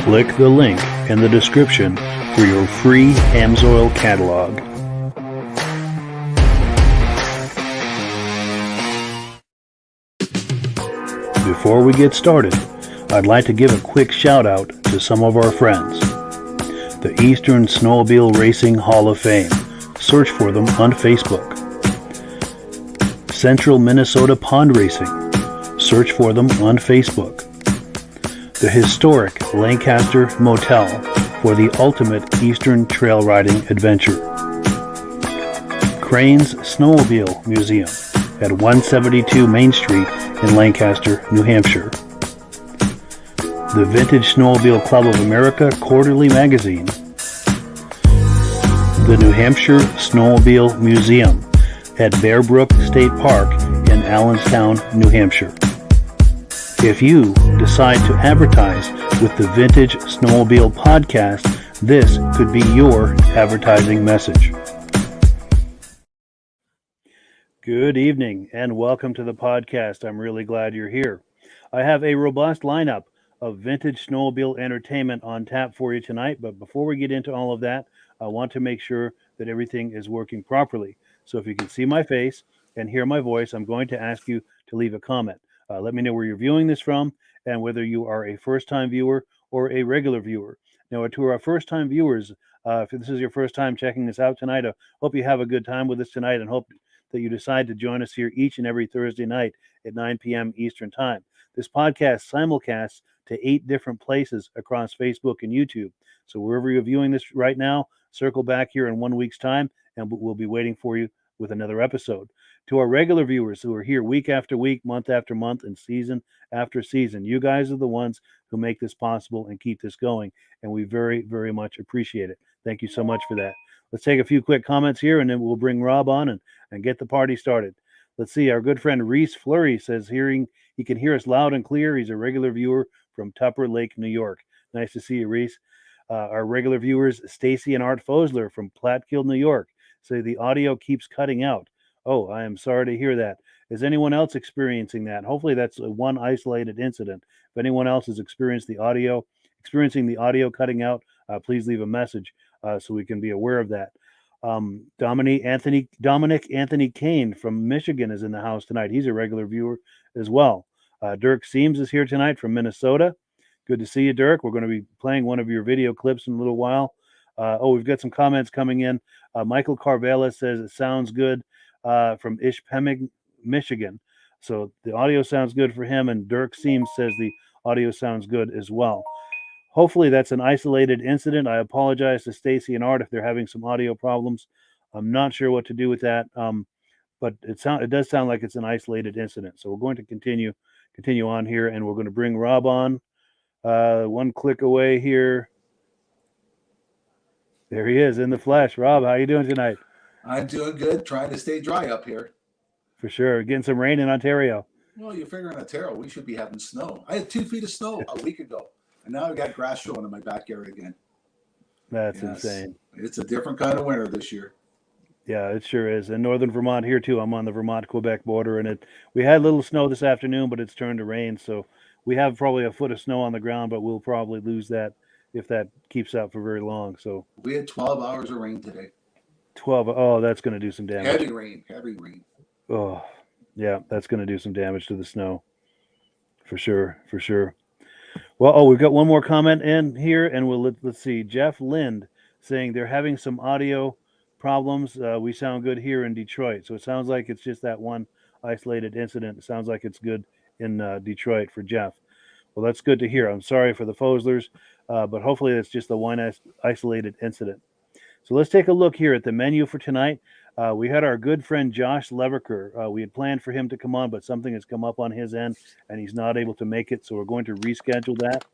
Click the link in the description for your free Amsoil catalog. Before we get started, I'd like to give a quick shout out to some of our friends. The Eastern Snowmobile Racing Hall of Fame. Search for them on Facebook. Central Minnesota Pond Racing. Search for them on Facebook. The historic Lancaster Motel for the ultimate Eastern trail riding adventure. Crane's Snowmobile Museum at 172 Main Street in Lancaster, New Hampshire. The Vintage Snowmobile Club of America Quarterly Magazine. The New Hampshire Snowmobile Museum at Bear Brook State Park in Allenstown, New Hampshire. If you decide to advertise with the Vintage Snowmobile Podcast, this could be your advertising message. Good evening and welcome to the podcast. I'm really glad you're here. I have a robust lineup of vintage snowmobile entertainment on tap for you tonight, but before we get into all of that, I want to make sure that everything is working properly. So if you can see my face and hear my voice, I'm going to ask you to leave a comment. Let me know where you're viewing this from and whether you are a first-time viewer or a regular viewer. Now, to our first-time viewers, if this is your first time checking this out tonight, I hope you have a good time with us tonight and hope that you decide to join us here each and every Thursday night at 9 p.m. Eastern Time. This podcast simulcasts to 8 different places across Facebook and YouTube. So wherever you're viewing this right now, circle back here in 1 week's time, and we'll be waiting for you with another episode. To our regular viewers who are here week after week, month after month, and season after season, you guys are the ones who make this possible and keep this going, and we very, very much appreciate it. Thank you so much for that. Let's take a few quick comments here, and then we'll bring Rob on and get the party started. Let's see. Our good friend Reese Fleury says he can hear us loud and clear. He's a regular viewer from Tupper Lake, New York. Nice to see you, Reese. Our regular viewers, Stacy and Art Fosler from Platkill, New York, say the audio keeps cutting out. Oh, I am sorry to hear that. Is anyone else experiencing that? Hopefully that's one isolated incident. If anyone else has experiencing the audio cutting out, please leave a message so we can be aware of that. Dominic Anthony Kane from Michigan is in the house tonight. He's a regular viewer as well. Dirk Seams is here tonight from Minnesota. Good to see you, Dirk. We're going to be playing one of your video clips in a little while. We've got some comments coming in. Michael Carvela says it sounds good from Ishpeming, Michigan. So the audio sounds good for him, and Dirk Seams says the audio sounds good as well. Hopefully that's an isolated incident. I apologize to Stacy and Art if they're having some audio problems. I'm not sure what to do with that. but it does sound like it's an isolated incident. So we're going to continue on here, and we're going to bring Rob on. One click away here. There he is in the flesh. Rob, how you doing tonight? I'm doing good, trying to stay dry up here. For sure. Getting some rain in Ontario. Well, you figure in Ontario, we should be having snow. I had 2 feet of snow a week ago, and now I've got grass showing in my backyard again. That's insane. It's a different kind of winter this year. Yeah, it sure is. In northern Vermont here too. I'm on the Vermont-Quebec border, and we had a little snow this afternoon, but it's turned to rain. So we have probably a foot of snow on the ground, but we'll probably lose that if that keeps out for very long. So we had 12 hours of rain today. 12. Oh, that's going to do some damage. Heavy rain. Oh, yeah, that's going to do some damage to the snow. For sure. Well, we've got one more comment in here, and let's see. Jeff Lind saying they're having some audio problems. We sound good here in Detroit. So it sounds like it's just that one isolated incident. It sounds like it's good in Detroit for Jeff. Well, that's good to hear. I'm sorry for the Foslers, but hopefully it's just the one isolated incident. So let's take a look here at the menu for tonight. We had our good friend Josh Leviker. We had planned for him to come on, but something has come up on his end, and he's not able to make it. So we're going to reschedule that.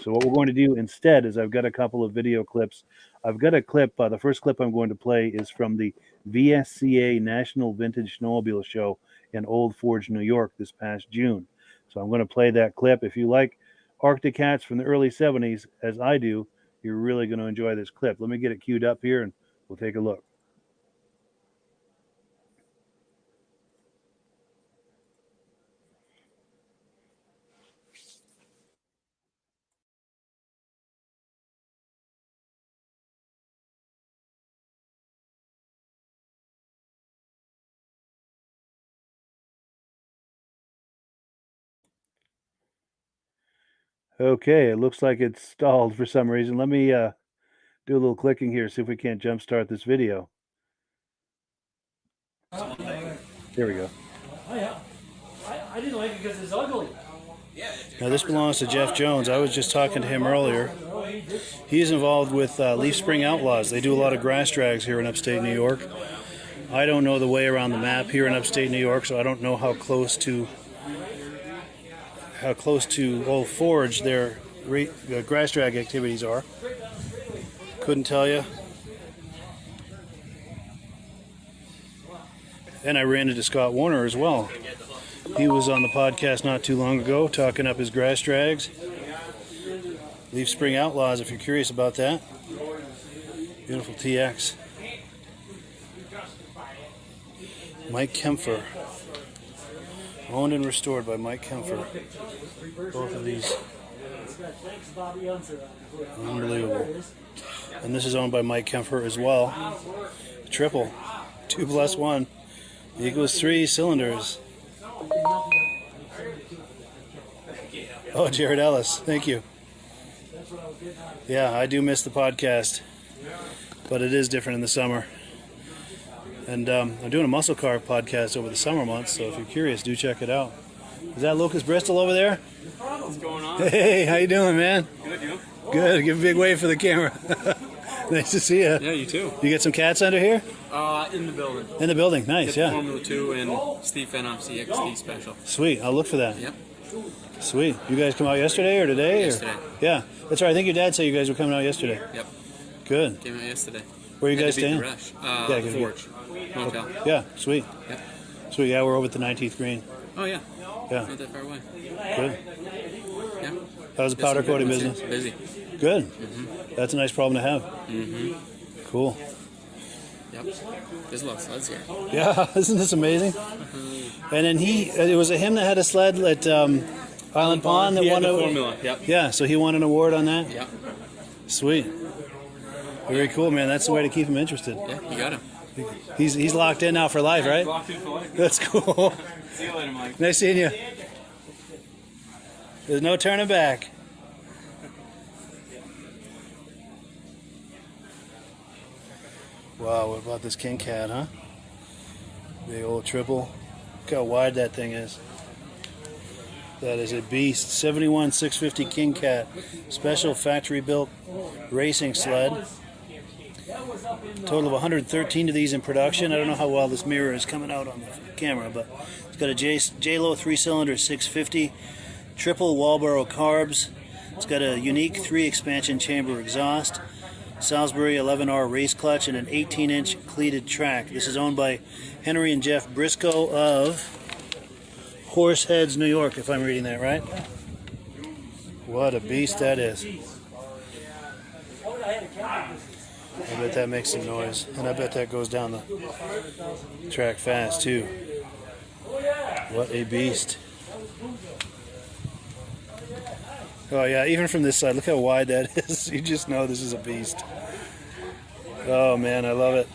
So what we're going to do instead is I've got a couple of video clips. I've got a clip. The first clip I'm going to play is from the VSCA National Vintage Snowmobile Show in Old Forge, New York this past June. So I'm going to play that clip. If you like Arctic Cats from the early 70s, as I do, you're really going to enjoy this clip. Let me get it queued up here, and we'll take a look. Okay, it looks like it's stalled for some reason. Let me do a little clicking here, see if we can't jumpstart this video. There we go. Oh, yeah. I didn't like it because it's ugly. Now, this belongs to Jeff Jones. I was just talking to him earlier. He's involved with Leaf Spring Outlaws. They do a lot of grass drags here in upstate New York. I don't know the way around the map here in upstate New York, so I don't know how close to Old Forge their grass drag activities are. Couldn't tell you. And I ran into Scott Warner as well. He was on the podcast not too long ago talking up his grass drags. Leaf Spring Outlaws, if you're curious about that. Beautiful TX. Mike Kempfer. Owned and restored by Mike Kempfer. Both of these. Unbelievable. And this is owned by Mike Kempfer as well. Triple. 2+1 equals 3 cylinders. Oh, Jared Ellis. Thank you. Yeah, I do miss the podcast. But it is different in the summer. And I'm doing a muscle car podcast over the summer months, so if you're curious, do check it out. Is that Lucas Bristol over there? What's going on? Hey, how you doing, man? Good, you? Good. Give a big wave for the camera. Nice to see you. Yeah, you too. You get some cats under here? In the building. In the building. Nice, Get yeah. Formula 2 and Steve Phenom CXT special. Sweet. I'll look for that. Yep. Sweet. You guys come out yesterday or today? Yesterday. Yeah. That's right. I think your dad said you guys were coming out yesterday. Yep. Good. Came out yesterday. Where are you Had guys to beat staying? the rush. Yeah, The Forge. Motel. Yeah, sweet. Yep. Sweet. Yeah, we're over at the 19th green. Oh, yeah. Yeah. Not that far away. Good. Yeah. How's the powder coating Busy. business? Busy. Good. Mm-hmm. That's a nice problem to have. Mm-hmm. Cool. Yep. There's a lot of sleds here. Yeah, isn't this amazing? And then it was him that had a sled at Island Pond that He won had a the formula. Yep. Yeah, so he won an award on that. Yep. Sweet. Very cool, man. That's the way to keep him interested. Yeah, you got him. He's locked in now for life, right? Locked in for life. That's cool. See you later, Mike. Nice seeing you. There's no turning back. Wow, what about this King Cat, huh? Big old triple. Look how wide that thing is. That is a beast. 71 650 King Cat. Special factory built racing sled. Total of 113 of these in production. I don't know how well this mirror is coming out on the camera, but it's got a J-Lo 3-cylinder 650, triple Walboro carbs. It's got a unique 3-expansion chamber exhaust, Salisbury 11R race clutch, and an 18-inch cleated track. This is owned by Henry and Jeff Briscoe of Horseheads, New York, if I'm reading that right. What a beast that is. I bet that makes some noise, and I bet that goes down the track fast too. What a beast. Oh yeah, even from this side, look how wide that is. You just know this is a beast. Oh man, I love it.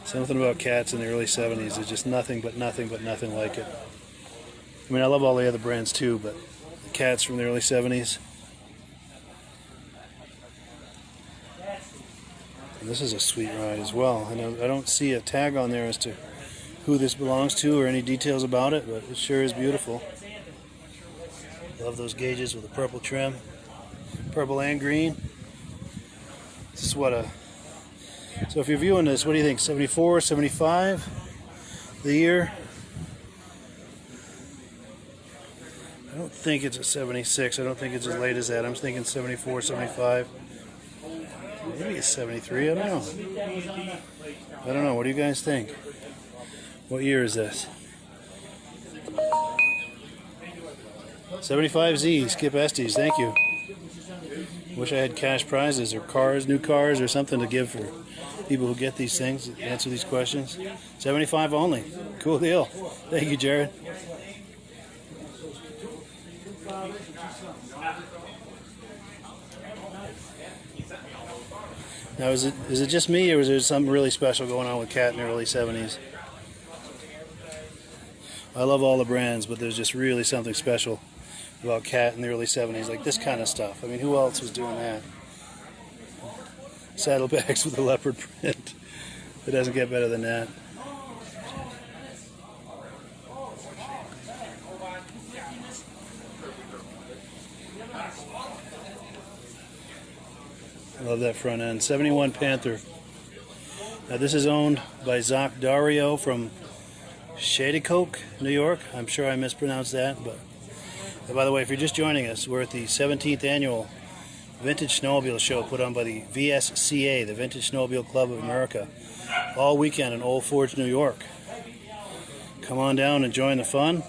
Something about cats in the early 70s. There's just nothing like it. I mean, I love all the other brands too, but the cats from the early 70s. And this is a sweet ride as well. I don't see a tag on there as to who this belongs to or any details about it, but it sure is beautiful. Love those gauges with the purple trim. Purple and green. This is what a... So if you're viewing this, what do you think? 74, 75? The year? I don't think it's a 76. I don't think it's as late as that. I'm thinking 74, 75. Maybe it's 73. I don't know. What do you guys think? What year is this? 75Z, Skip Estes, thank you. Wish I had cash prizes or cars, new cars, or something to give for people who get these things, answer these questions. 75 only. Cool deal. Thank you, Jared. Now, is it just me, or is there something really special going on with Cat in the early 70s? I love all the brands, but there's just really something special about Cat in the early 70s, like this kind of stuff. I mean, who else was doing that? Saddlebags with a leopard print. It doesn't get better than that. I love that front end. 71 Panther. Now this is owned by Zach Dario from Shadycoke, New York. I'm sure I mispronounced that, but by the way, if you're just joining us, we're at the 17th annual Vintage Snowmobile Show put on by the VSCA, the Vintage Snowmobile Club of America, all weekend in Old Forge, New York. Come on down and join the fun.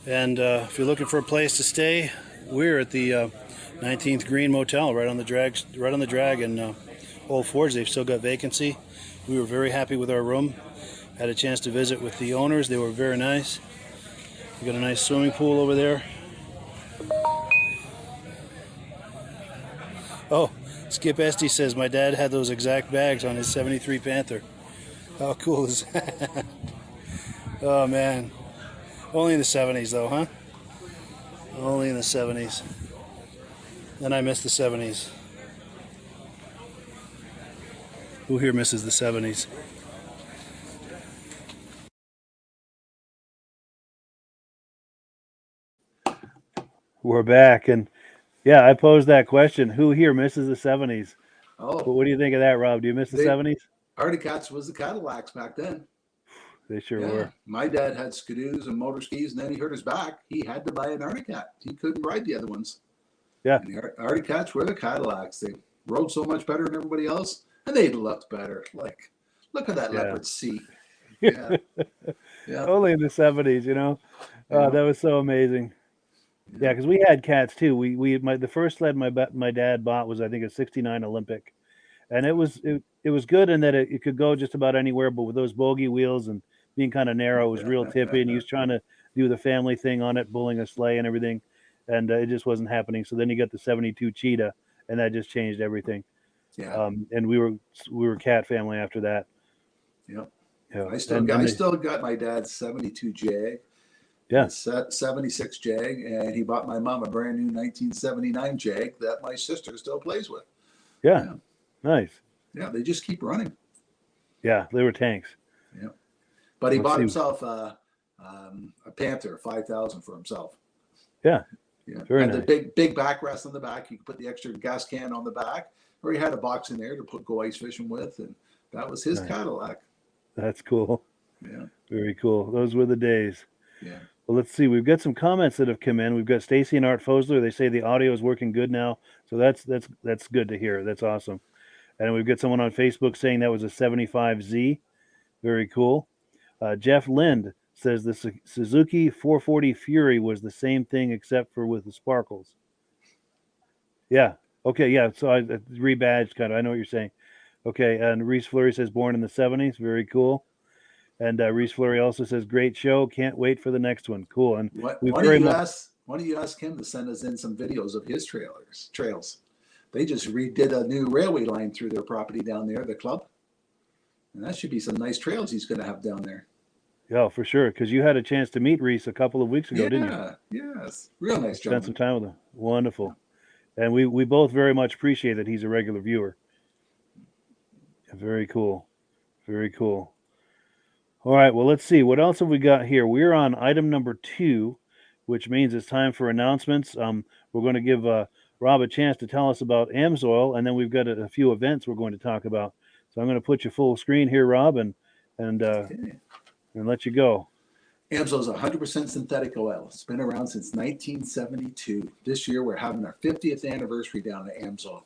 And if you're looking for a place to stay, we're at the 19th Green Motel right on the drag in Old Forge. They've still got vacancy. We were very happy with our room. Had a chance to visit with the owners. They were very nice. We got a nice swimming pool over there. Oh, Skip Estes says my dad had those exact bags on his 73 Panther. How cool is that? Oh man. Only in the 70s though, huh? Only in the 70s. Then I miss the 70s. Who here misses the 70s? We're back, and yeah, I posed that question. Who here misses the 70s? Oh, But what do you think of that, Rob? Do you miss the 70s? Artie Cats was the Cadillacs back then. They sure were. My dad had skidoos and motor skis, and then he hurt his back. He had to buy an Artie Cat. He couldn't ride the other ones. Yeah. And the Artie Cats were the Cadillacs. They rode so much better than everybody else, and they looked better. Like, look at that leopard seat. Yeah. Yeah. Only in the 70s, you know. That was so amazing. Yeah, because we had cats too. The first sled my dad bought was, I think, a '69 Olympic, and it was good in that it could go just about anywhere, but with those bogey wheels and being kind of narrow, it was real tippy, and he was trying to do the family thing on it, pulling a sleigh and everything, and it just wasn't happening. So then you got the '72 Cheetah, and that just changed everything. Yeah. And we were cat family after that. Yeah. Yeah. I still got my dad's '72 Jag. Yeah. 76 Jag, and he bought my mom a brand new 1979 Jag that my sister still plays with. Yeah. Nice. Yeah, they just keep running. Yeah, they were tanks. Yeah. But he bought himself a Panther 5000 for himself. Yeah. Yeah, Very had nice. the big backrest on the back. You could put the extra gas can on the back, or he had a box in there to go ice fishing with, and that was his Nice. Cadillac. That's cool. Yeah, Very cool. Those were the days. yeah. Well, let's see. We've got some comments that have come in. We've got Stacy and Art Fosler. They say the audio is working good now, so that's good to hear. That's awesome. And we've got someone on Facebook saying that was a 75Z. Very cool. Jeff Lind says the Suzuki 440 Fury was the same thing except for with the sparkles. Yeah. Okay. Yeah. So I rebadged kind of. I know what you're saying. Okay. And Reese Fleury says born in the 70s. Very cool. And Reese Fleury also says great show. Can't wait for the next one. Cool. And Why we don't very you much. ask him to send us in some videos of his trails? They just redid a new railway line through their property down there, the club, and that should be some nice trails he's going to have down there. Yeah, for sure. Because you had a chance to meet Reese a couple of weeks ago, didn't you? Yeah, yes, real nice Spent some gentleman. time with him. Wonderful. And we both very much appreciate that he's a regular viewer. Very cool. Very cool. All right. Well, let's see. What else have we got here? We're on item number 2, which means it's time for announcements. We're going to give Rob a chance to tell us about AMSOIL, and then we've got a few events we're going to talk about. So I'm going to put you full screen here, Rob, and Okay. let you go. AMSOIL is 100% synthetic oil. It's been around since 1972. This year, we're having our 50th anniversary down at AMSOIL.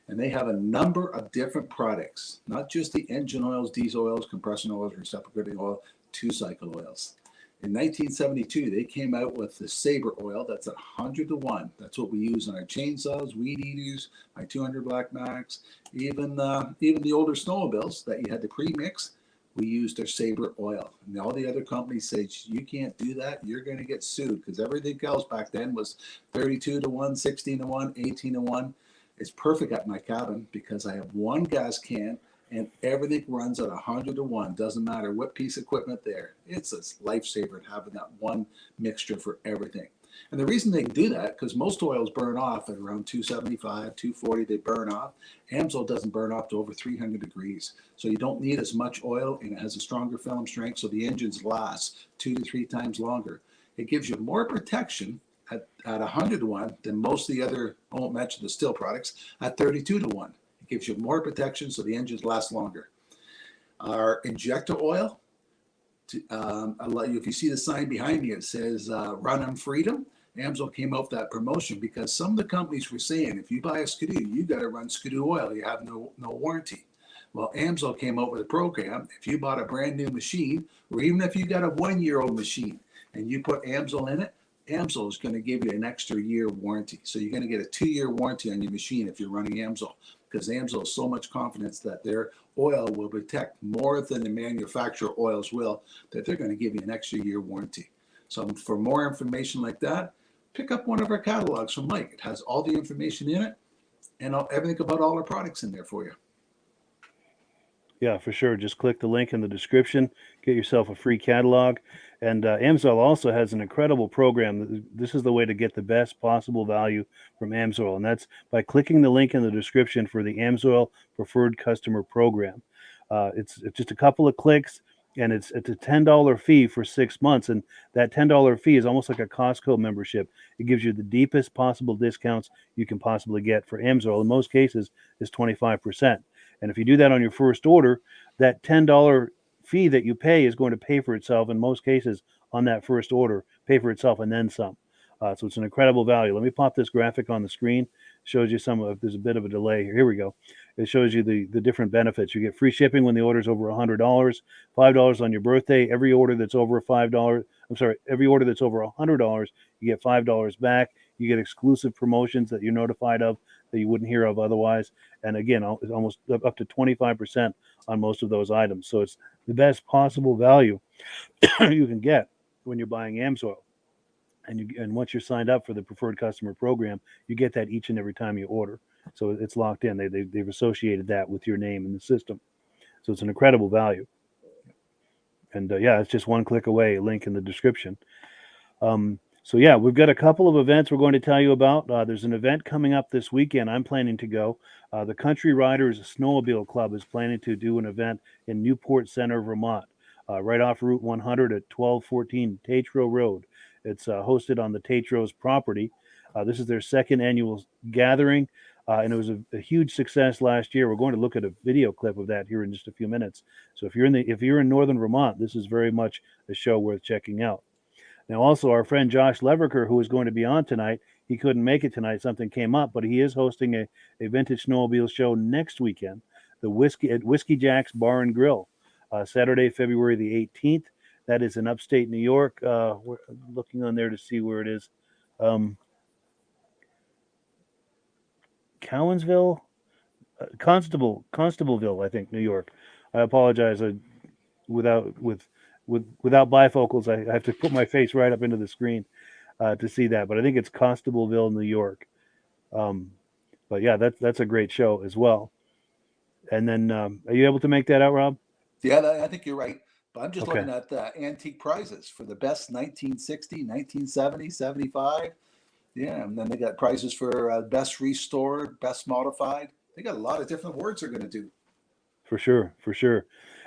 And they have a number of different products, not just the engine oils, diesel oils, compression oils, reciprocating oil, 2-cycle oils. In 1972, they came out with the Sabre oil that's 100-to-1. That's what we use on our chainsaws, weed eaters, my 200 Black Max, even the older snowmobiles that you had to pre-mix. We used their Sabre oil. And all the other companies say, you can't do that. You're going to get sued, because everything else back then was 32-to-1, 16-to-1, 18-to-1. It's perfect at my cabin because I have one gas can and everything runs at 100-to-1. Doesn't matter what piece of equipment there. It's a lifesaver having that one mixture for everything. And the reason they do that, because most oils burn off at around 275, 240, they burn off. AMSOIL doesn't burn off to over 300 degrees. So you don't need as much oil, and it has a stronger film strength, so the engines last 2 to 3 times longer. It gives you more protection at 100-to-1 than most of the other, I won't mention the still products, at 32-to-1. It gives you more protection, so the engines last longer. Our injector oil, if you see the sign behind me, it says Run on Freedom. AMSOIL came out with that promotion because some of the companies were saying, if you buy a Skidoo, you got to run Skidoo oil. You have no warranty. Well, AMSOIL came out with a program. If you bought a brand new machine, or even if you got a 1-year-old machine and you put AMSOIL in it, AMSOIL is going to give you an extra year warranty. So you're going to get a 2-year warranty on your machine if you're running AMSOIL, because AMSOIL has so much confidence that their oil will protect more than the manufacturer oils will, that they're going to give you an extra year warranty. So for more information like that, pick up one of our catalogs from Mike. It has all the information in it and everything about all our products in there for you. Yeah, for sure. Just click the link in the description, get yourself a free catalog. And AMSOIL also has an incredible program. This is the way to get the best possible value from AMSOIL, and that's by clicking the link in the description for the AMSOIL Preferred Customer Program. It's just a couple of clicks, and it's a $10 fee for 6 months, and that $10 fee is almost like a Costco membership. It gives you the deepest possible discounts you can possibly get for AMSOIL. In most cases, is 25%. And if you do that on your first order, that $10 fee that you pay is going to pay for itself in most cases on that first order, pay for itself and then some. So it's an incredible value. Let me pop this graphic on the screen. Shows you some of, there's a bit of a delay here. Here we go. It shows you the different benefits. You get free shipping when the order is over $100, $5 on your birthday. Every order that's over every order that's over $100, you get $5 back. You get exclusive promotions that you're notified of that you wouldn't hear of otherwise. And again, it's almost up to 25% on most of those items. So it's the best possible value you can get when you're buying AMSOIL. And once you're signed up for the preferred customer program, you get that each and every time you order. So it's locked in. They've associated that with your name in the system. So it's an incredible value. And it's just one click away, link in the description. So we've got a couple of events we're going to tell you about. There's an event coming up this weekend. I'm planning to go. The Country Riders Snowmobile Club is planning to do an event in Newport Center, Vermont, right off Route 100 at 1214 Tatro Road. It's hosted on the Tatro's property. This is their second annual gathering, and it was a huge success last year. We're going to look at a video clip of that here in just a few minutes. So if you're in northern Vermont, this is very much a show worth checking out. Now, also, our friend Josh Leviker, who is going to be on tonight, he couldn't make it tonight. Something came up, but he is hosting a vintage snowmobile show next weekend, the Whiskey Jack's Bar and Grill, Saturday, February the 18th. That is in upstate New York. We're looking on there to see where it is. Cowansville, Constableville, I think, New York. I apologize. Without bifocals, I have to put my face right up into the screen to see that. But I think it's Constableville, New York. But yeah, that's a great show as well. And then, are you able to make that out, Rob? Yeah, I think you're right. But I'm just Okay. looking at the antique prizes for the best 1960, 1970, 75. Yeah, and then they got prizes for best restored, best modified. They got a lot of different awards they're going to do. For sure.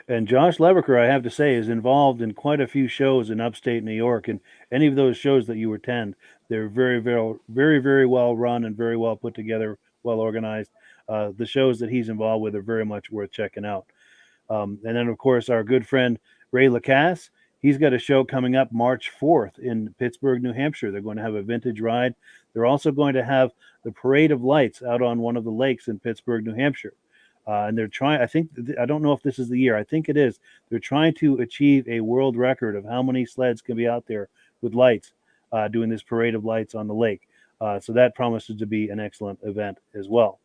And Josh Leviker, I have to say, is involved in quite a few shows in upstate New York. And any of those shows that you attend, they're very, very, very, very well run and very well put together, well organized. The shows that he's involved with are very much worth checking out. And then, of course, our good friend Ray Lacasse, he's got a show coming up March 4th in Pittsburgh, New Hampshire. They're going to have a vintage ride. They're also going to have the Parade of Lights out on one of the lakes in Pittsburgh, New Hampshire. And they're trying, I don't know if this is the year. I think it is. They're trying to achieve a world record of how many sleds can be out there with lights doing this Parade of Lights on the lake. So that promises to be an excellent event as well.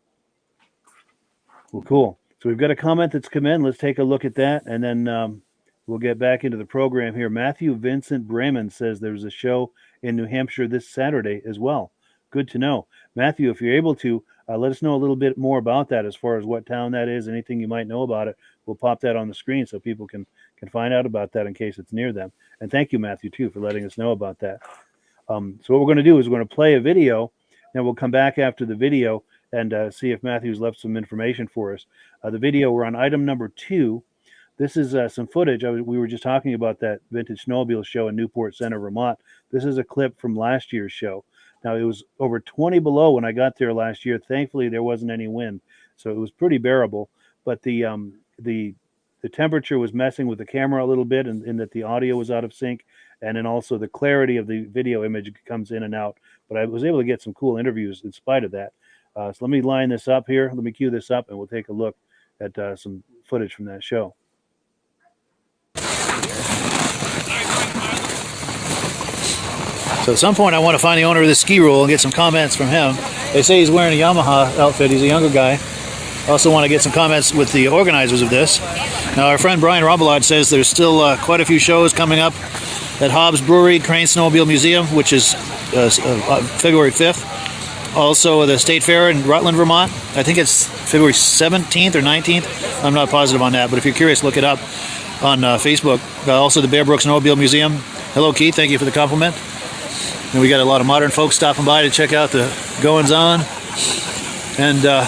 Well, cool. So we've got a comment that's come in. Let's take a look at that, and then we'll get back into the program here. Matthew Vincent Bremen says there's a show in New Hampshire this Saturday as well. Good to know. Matthew, if you're able to, let us know a little bit more about that as far as what town that is, anything you might know about it. We'll pop that on the screen so people can find out about that in case it's near them. And thank you, Matthew, too, for letting us know about that. So what we're going to do is we're going to play a video, and we'll come back after the video and see if Matthew's left some information for us. The video, we're on item number 2. This is some footage. We were just talking about that Vintage Snowmobile show in Newport Center, Vermont. This is a clip from last year's show. Now, it was over 20 below when I got there last year. Thankfully, there wasn't any wind, so it was pretty bearable. But the temperature was messing with the camera a little bit, in that the audio was out of sync, and then also the clarity of the video image comes in and out. But I was able to get some cool interviews in spite of that. So let me line this up here. Let me cue this up, and we'll take a look at some footage from that show. So at some point, I want to find the owner of this ski roll and get some comments from him. They say he's wearing a Yamaha outfit. He's a younger guy. I also want to get some comments with the organizers of this. Now, our friend Brian Robelot says there's still quite a few shows coming up at Hobbs Brewery, Crane Snowmobile Museum, which is February 5th. Also, the State Fair in Rutland, Vermont. I think it's February 17th or 19th. I'm not positive on that, but if you're curious, look it up on Facebook. Also, the Bear Brook Snowmobile Museum. Hello, Keith. Thank you for the compliment. And we got a lot of modern folks stopping by to check out the goings-on. And I'm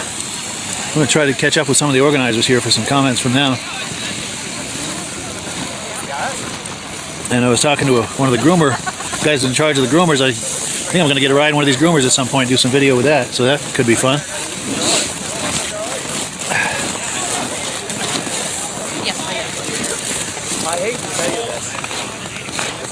going to try to catch up with some of the organizers here for some comments from them. And I was talking to one of the groomer guys in charge of the groomers. I think I'm going to get a ride in one of these groomers at some point and do some video with that. So that could be fun. I hate to tell you this.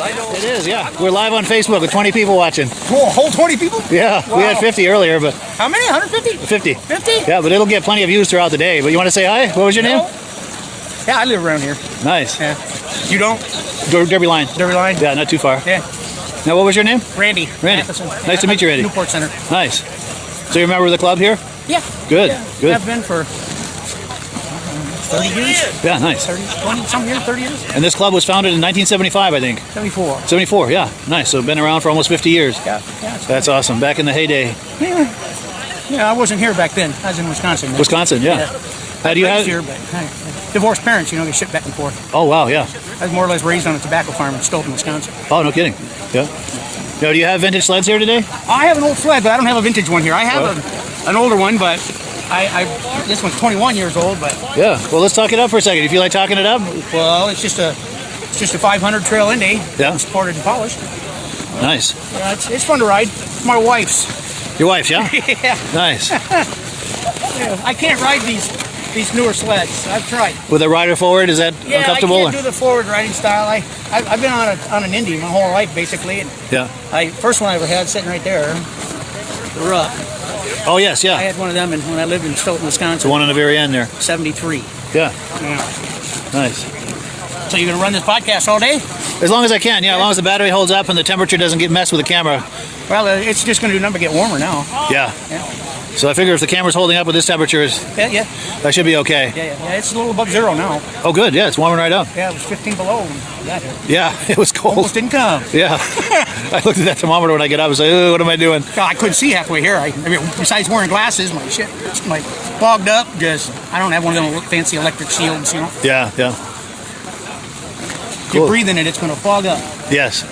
I know It is, yeah. We're live on Facebook with 20 people watching. a whole 20 people? Yeah, Wow. we had 50 earlier, but How many? 150? 50. 50? Yeah, but it'll get plenty of views throughout the day. But you want to say hi? What was your name? Yeah, I live around here. Nice. Yeah. You don't? Derby Line. Derby Line? Yeah, not too far. Yeah. Now, what was your name? Randy. Randy. Matheson. Nice to meet you, Randy. Newport Center. Nice. So you're a member of the club here? Yeah. Good, Yeah. good. I've been for 30 years. Yeah, nice. 30, 20, some years, 30 years? And this club was founded in 1975, I think. 74. 74, yeah. Nice. So been around for almost 50 years. Yeah. Yeah. That's awesome. Back in the heyday. Yeah, I wasn't here back then. I was in Wisconsin. then. Wisconsin, yeah. How do you Raised have? here, but divorced parents, they ship back and forth. Oh, wow, yeah. I was more or less raised on a tobacco farm in Stoughton, Wisconsin. Oh, no kidding. Yeah. Now, do you have vintage sleds here today? I have an old sled, but I don't have a vintage one here. I have an older one, but this one's 21 years old. But Yeah. Well, let's talk it up for a second. You feel like talking it up? well, it's just a 500 Trail Indy, Yeah. supported and polished. Nice. Yeah, it's fun to ride. My wife's. Your wife's, yeah? Yeah. Nice. Yeah, I can't ride these newer sleds. I've tried. With a rider forward, is that Yeah, uncomfortable? I can't do the forward riding style. I've been on an Indy my whole life basically. And Yeah. first one I ever had sitting right there, the Ruff. Oh, yes, I yeah. had one of them when I lived in Stoughton, The Wisconsin. one on the very end there. 73. Yeah. Yeah. Nice. So you're gonna run this podcast all day? As long as I can, yeah. As long as the battery holds up and the temperature doesn't get messed with the camera. Well, it's just gonna do nothing but get warmer now. Yeah. Yeah. So I figure if the camera's holding up with this temperature, Yeah. that should be okay. Yeah. It's a little above zero now. Oh, good. Yeah, it's warming right up. Yeah, it was 15 below when that hit. Yeah, it was cold. Almost didn't come. Yeah. I looked at that thermometer when I get up. I was like, oh, what am I doing? God, I couldn't see halfway here. I mean, besides wearing glasses, my shit, like fogged up. Just I don't have one of them fancy electric shields, you know. Yeah, yeah. If you Cool. breathe in it, it's gonna fog up. Yes.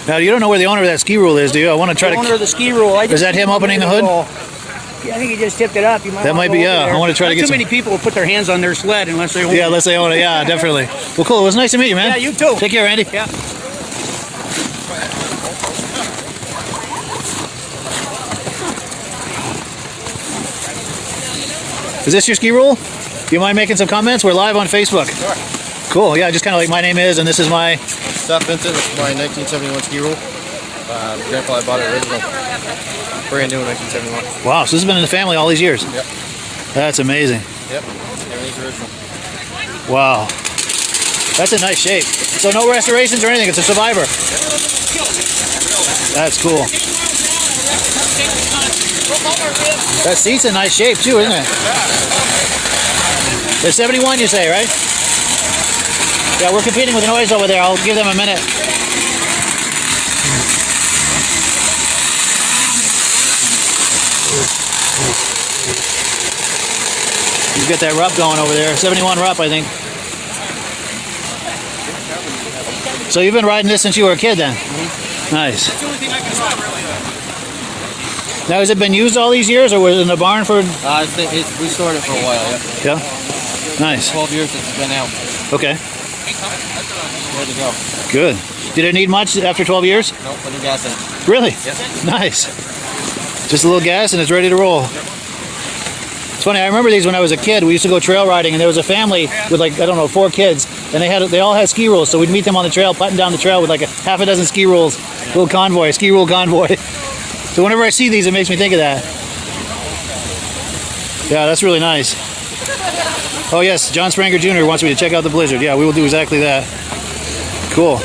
Now, you don't know where the owner of that ski rule is, do you? I want to try The owner to... of the ski rule. Is that him opening the hood? Yeah, I think he just tipped it up. You might That wanna might be, go over yeah. there. I want to try to Not get too some... many people will put their hands on their sled unless they own Yeah, it. unless they own it. Yeah, definitely. Well, cool. It was nice to meet you, man. Yeah, you too. Take care, Andy. Yeah. Is this your ski rule? Do you mind making some comments? We're live on Facebook. Sure. Cool. Yeah, just kind of like my name is, and this is my... South Vincent, this is my 1971 ski rule. Grandpa bought it original. Brand new in 1971. Wow, so this has been in the family all these years. Yep. That's amazing. Yep. Everything's original. Wow. That's in nice shape. So no restorations or anything. It's a survivor. That's cool. That seat's in nice shape too, isn't it? There's 71, you say, right? Yeah, we're competing with the noise over there. I'll give them a minute. You get that rup going over there. 71 rup, I think. So you've been riding this since you were a kid then? Nice. Now, has it been used all these years, or was it in the barn for... We stored it for a while, yeah. Yeah? Nice. 12 years since it's been out. Okay. Ready to go. Good. Did it need much after 12 years? Nope, put new gas in it. Really? Yep. Nice. Just a little gas and it's ready to roll. It's funny, I remember these when I was a kid. We used to go trail riding, and there was a family with, like, I don't know, 4 kids, and they all had ski rules, so we'd meet them on the trail, putting down the trail with like a half a dozen ski rules. Little convoy, ski rule convoy. So whenever I see these, it makes me think of that. Yeah, that's really nice. Oh yes, John Spranger Jr. wants me to check out the Blizzard. Yeah, we will do exactly that. Cool.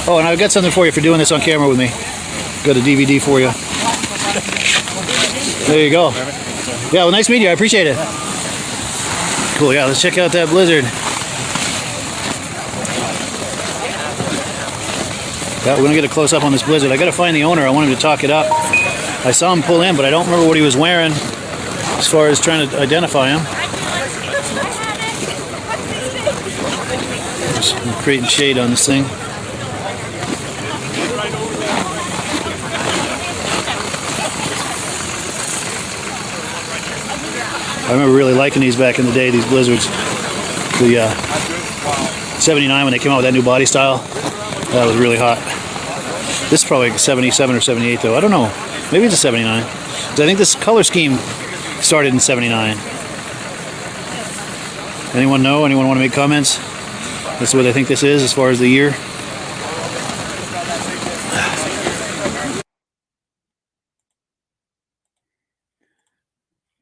Oh, and I've got something for you for doing this on camera with me. Got a DVD for you. There you go. Yeah, well, nice meeting you. I appreciate it. Cool, yeah, let's check out that Blizzard. Yeah, we're gonna get a close up on this Blizzard. I gotta find the owner. I want him to talk it up. I saw him pull in, but I don't remember what he was wearing as far as trying to identify him. Just creating shade on this thing. I remember really liking these back in the day, these Blizzards. The 79 when they came out with that new body style. That was really hot. This is probably like 77 or 78 though. I don't know. Maybe it's a 79. 'Cause I think this color scheme started in 79. Anyone know? Anyone want to make comments? That's what I think this is as far as the year.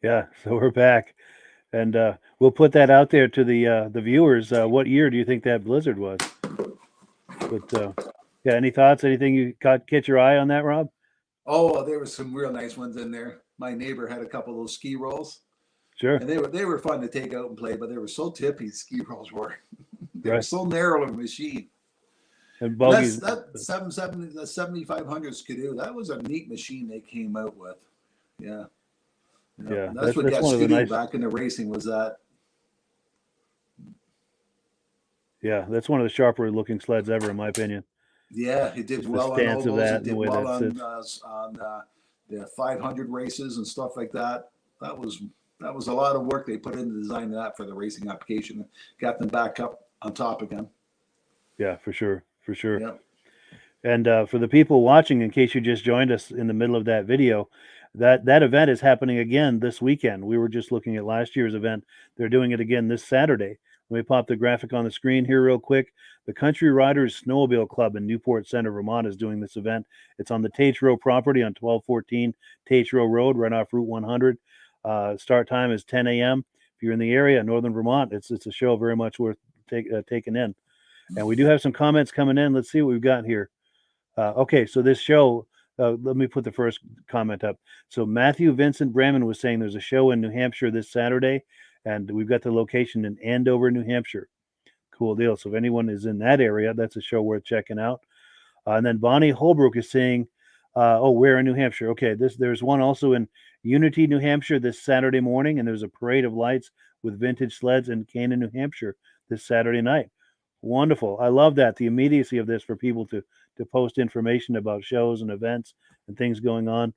Yeah, so we're back, and we'll put that out there to the viewers. What year do you think that Blizzard was? But yeah, any thoughts? Anything you catch your eye on that, Rob? Oh, there were some real nice ones in there. My neighbor had a couple of those ski rolls, Sure. and they were fun to take out and play, but they were so tippy. Ski rolls were. They were Right. so narrow of a machine. And bogies. That 770, the 7500 Skidoo, that was a neat machine they came out with. Yeah. Yeah, That's what got one of the Skidoo nice. back in the racing was that. Yeah, that's one of the sharper looking sleds ever, in my opinion. Yeah, it did Just the well on stance all of those. that It and the did way well that on the 500 races and stuff like that. That was a lot of work they put into designing that for the racing application. Got them back up on top again. Yeah, for sure, for sure. Yep. And for the people watching, in case you just joined us in the middle of that video, that event is happening again this weekend. We were just looking at last year's event. They're doing it again this Saturday. Let me pop the graphic on the screen here real quick. The Country Riders Snowmobile Club in Newport Center, Vermont is doing this event. It's on the Tate Row property on 1214 Tate Row Road, right off Route 100. Start time is 10 a.m. If you're in the area, Northern Vermont, it's a show very much worth taking in. And we do have some comments coming in. Let's see what we've got here. Okay, so this show, let me put the first comment up. So Matthew Vincent Braman was saying there's a show in New Hampshire this Saturday, and we've got the location in Andover, New Hampshire. Cool deal. So if anyone is in that area, that's a show worth checking out. And then Bonnie Holbrook is saying, where in New Hampshire? Okay, there's one also in Unity, New Hampshire this Saturday morning, and there's a parade of lights with vintage sleds in Canaan, New Hampshire this Saturday night. Wonderful. I love that, the immediacy of this for people to post information about shows and events and things going on.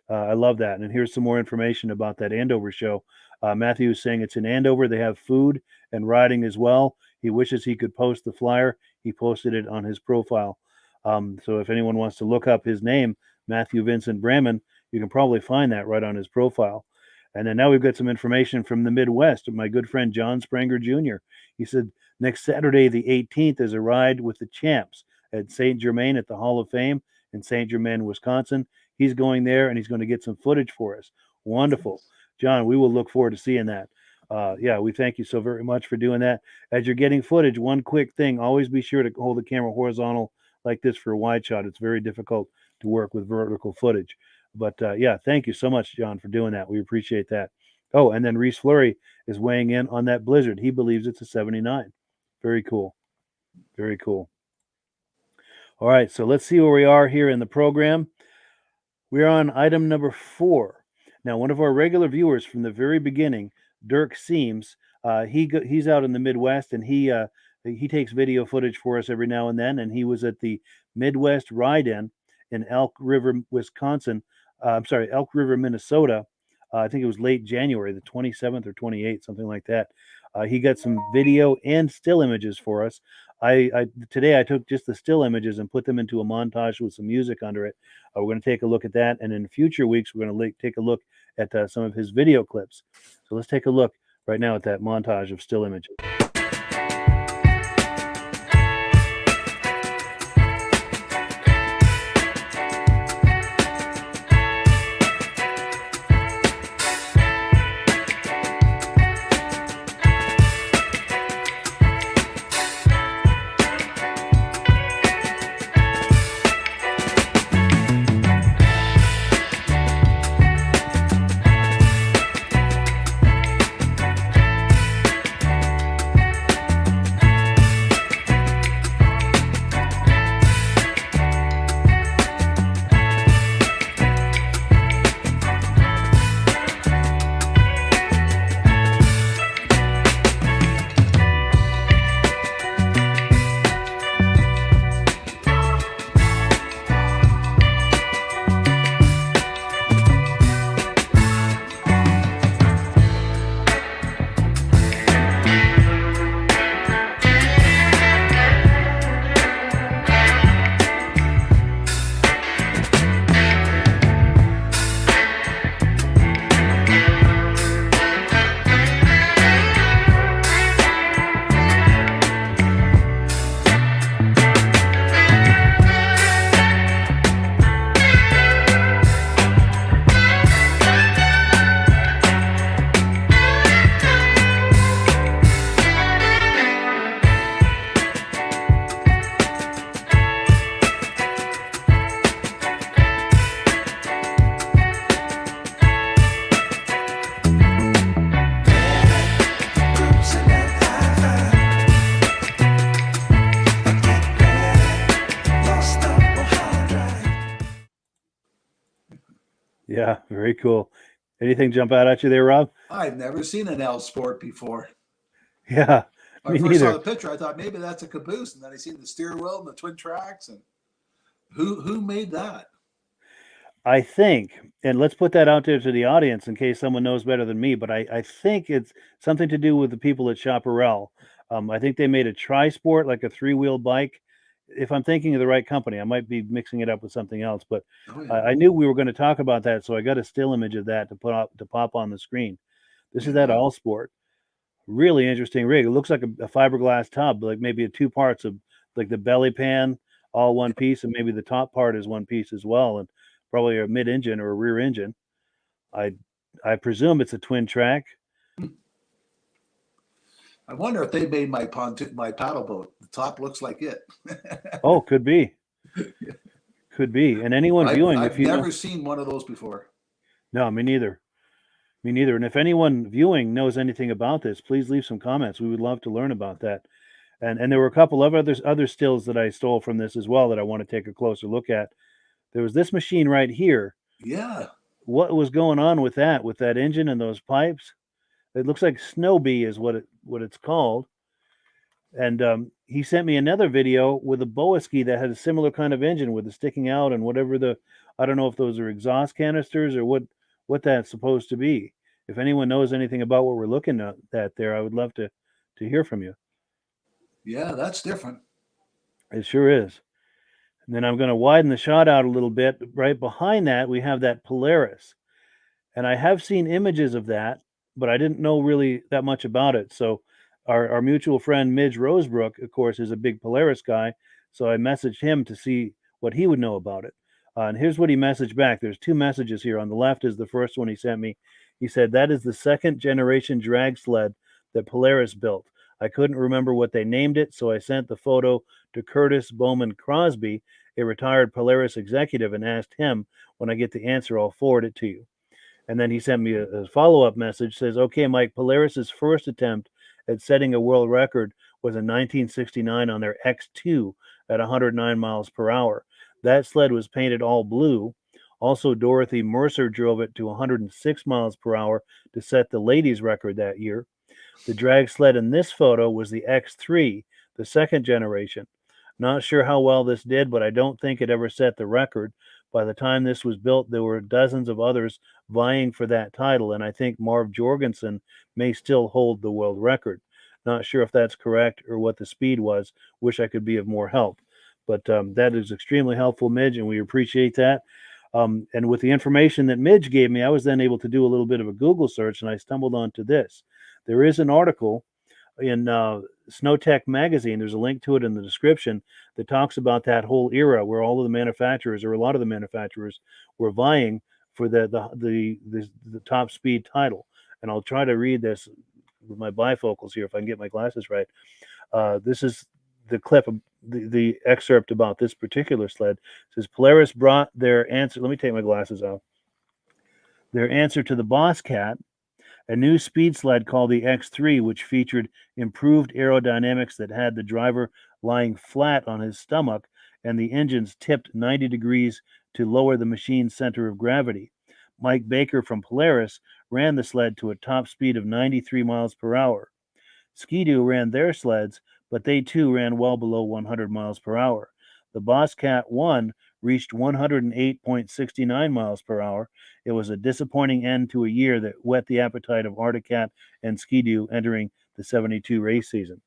I love that. And here's some more information about that Andover show. Matthew is saying it's in Andover. They have food and riding as well. He wishes he could post the flyer. He posted it on his profile. So if anyone wants to look up his name, Matthew Vincent Braman, you can probably find that right on his profile. And then now we've got some information from the Midwest. My good friend John Spranger Jr. He said next Saturday, the 18th, is a ride with the champs at St. Germain at the Hall of Fame in St. Germain, Wisconsin. He's going there, and he's going to get some footage for us. Wonderful. John, we will look forward to seeing that. We thank you so very much for doing that. As you're getting footage, one quick thing, always be sure to hold the camera horizontal like this for a wide shot. It's very difficult to work with vertical footage. But thank you so much, John, for doing that. We appreciate that. Oh, and then Reese Fleury is weighing in on that Blizzard. He believes it's a 79. Very cool. Very cool. All right, so let's see where we are here in the program. We're on item number 4. Now, one of our regular viewers from the very beginning, Dirk Seams, he's out in the Midwest, and he takes video footage for us every now and then, and he was at the Midwest Ride-In in Elk River, Minnesota. I think it was late January, the 27th or 28th, something like that. He got some video and still images for us. Today I took just the still images and put them into a montage with some music under it. We're going to take a look at that, and in future weeks we're going to take a look at some of his video clips. So let's take a look right now at that montage of still images. Yeah, very cool. Anything jump out at you there, Rob? I've never seen an L Sport before. Yeah, When me I first neither. saw the picture, I thought maybe that's a caboose, and then I seen the steer wheel and the twin tracks. And who made that? I think, and let's put that out there to the audience in case someone knows better than me, but I think it's something to do with the people at Chaparral. I think they made a tri-sport, like a 3-wheel bike, if I'm thinking of the right company, I might be mixing it up with something else, but Oh, yeah. I knew we were going to talk about that, so I got a still image of that to pop on the screen. This is that Yeah. All Sport. Really interesting rig. It looks like a fiberglass tub, like maybe two parts of like the belly pan, all one piece, and maybe the top part is one piece as well, and probably a mid engine or a rear engine. I presume it's a twin track. I wonder if they made my paddle boat. The top looks like it. Oh, could be. Could be. And anyone viewing, I've if you never seen one of those before. No, me neither. Me neither. And if anyone viewing knows anything about this, please leave some comments. We would love to learn about that. And there were a couple of other stills that I stole from this as well that I want to take a closer look at. There was this machine right here. Yeah. What was going on with that engine and those pipes? It looks like Snowbee is what it's called. And he sent me another video with a boa ski that had a similar kind of engine with it sticking out and whatever I don't know if those are exhaust canisters or what that's supposed to be. If anyone knows anything about what we're looking at there, I would love to hear from you. Yeah, that's different. It sure is. And then I'm going to widen the shot out a little bit. Right behind that, we have that Polaris. And I have seen images of that, but I didn't know really that much about it. So our mutual friend, Midge Rosebrook, of course, is a big Polaris guy. So I messaged him to see what he would know about it. And here's what he messaged back. There's two messages here. On the left is the first one he sent me. He said, that is the second generation drag sled that Polaris built. I couldn't remember what they named it, so I sent the photo to Curtis Bowman Crosby, a retired Polaris executive, and asked him, when I get the answer, I'll forward it to you. And then he sent me a follow-up message, says, okay, Mike, Polaris's first attempt at setting a world record was in 1969 on their X2 at 109 miles per hour. That sled was painted all blue. Also, Dorothy Mercer drove it to 106 miles per hour to set the ladies' record that year. The drag sled in this photo was the X3, the second generation. Not sure how well this did, but I don't think it ever set the record. By the time this was built, there were dozens of others vying for that title, and I think Marv Jorgensen may still hold the world record. Not sure if that's correct or what the speed was. Wish I could be of more help. But that is extremely helpful, Midge, and we appreciate that. And with the information that Midge gave me, I was then able to do a little bit of a Google search, and I stumbled onto this. There is an article in Snowtech magazine. There's a link to it in the description that talks about that whole era where all of the manufacturers, or a lot of the manufacturers, were vying for the top speed title. And I'll try to read this with my bifocals here if I can get my glasses right. This is the clip of the excerpt about this particular sled. It says Polaris brought their answer. Let me take my glasses off. Their answer to the Boss Cat, a new speed sled called the X3, which featured improved aerodynamics that had the driver lying flat on his stomach and the engines tipped 90 degrees to lower the machine's center of gravity. Mike Baker from Polaris ran the sled to a top speed of 93 miles per hour. Ski-Doo ran their sleds, but they too ran well below 100 miles per hour. The Boss Cat 1 reached 108.69 miles per hour. It was a disappointing end to a year that whet the appetite of Arctic Cat and Ski-Doo entering the 72 race season.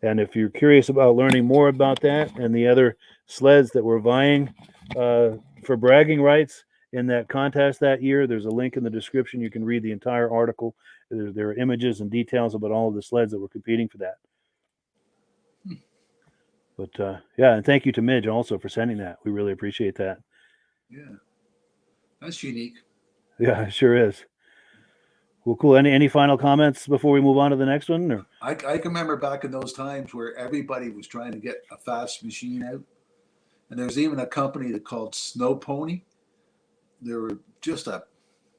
And if you're curious about learning more about that and the other sleds that were vying for bragging rights in that contest that year, there's a link in the description. You can read the entire article. There are images and details about all of the sleds that were competing for that. But yeah, and thank you to Midge also for sending that. We really appreciate that. Yeah, that's unique. Yeah, it sure is. Well, cool. Any final comments before we move on to the next one? Or? I can remember back in those times where everybody was trying to get a fast machine out. And there's even a company that called Snow Pony. They were just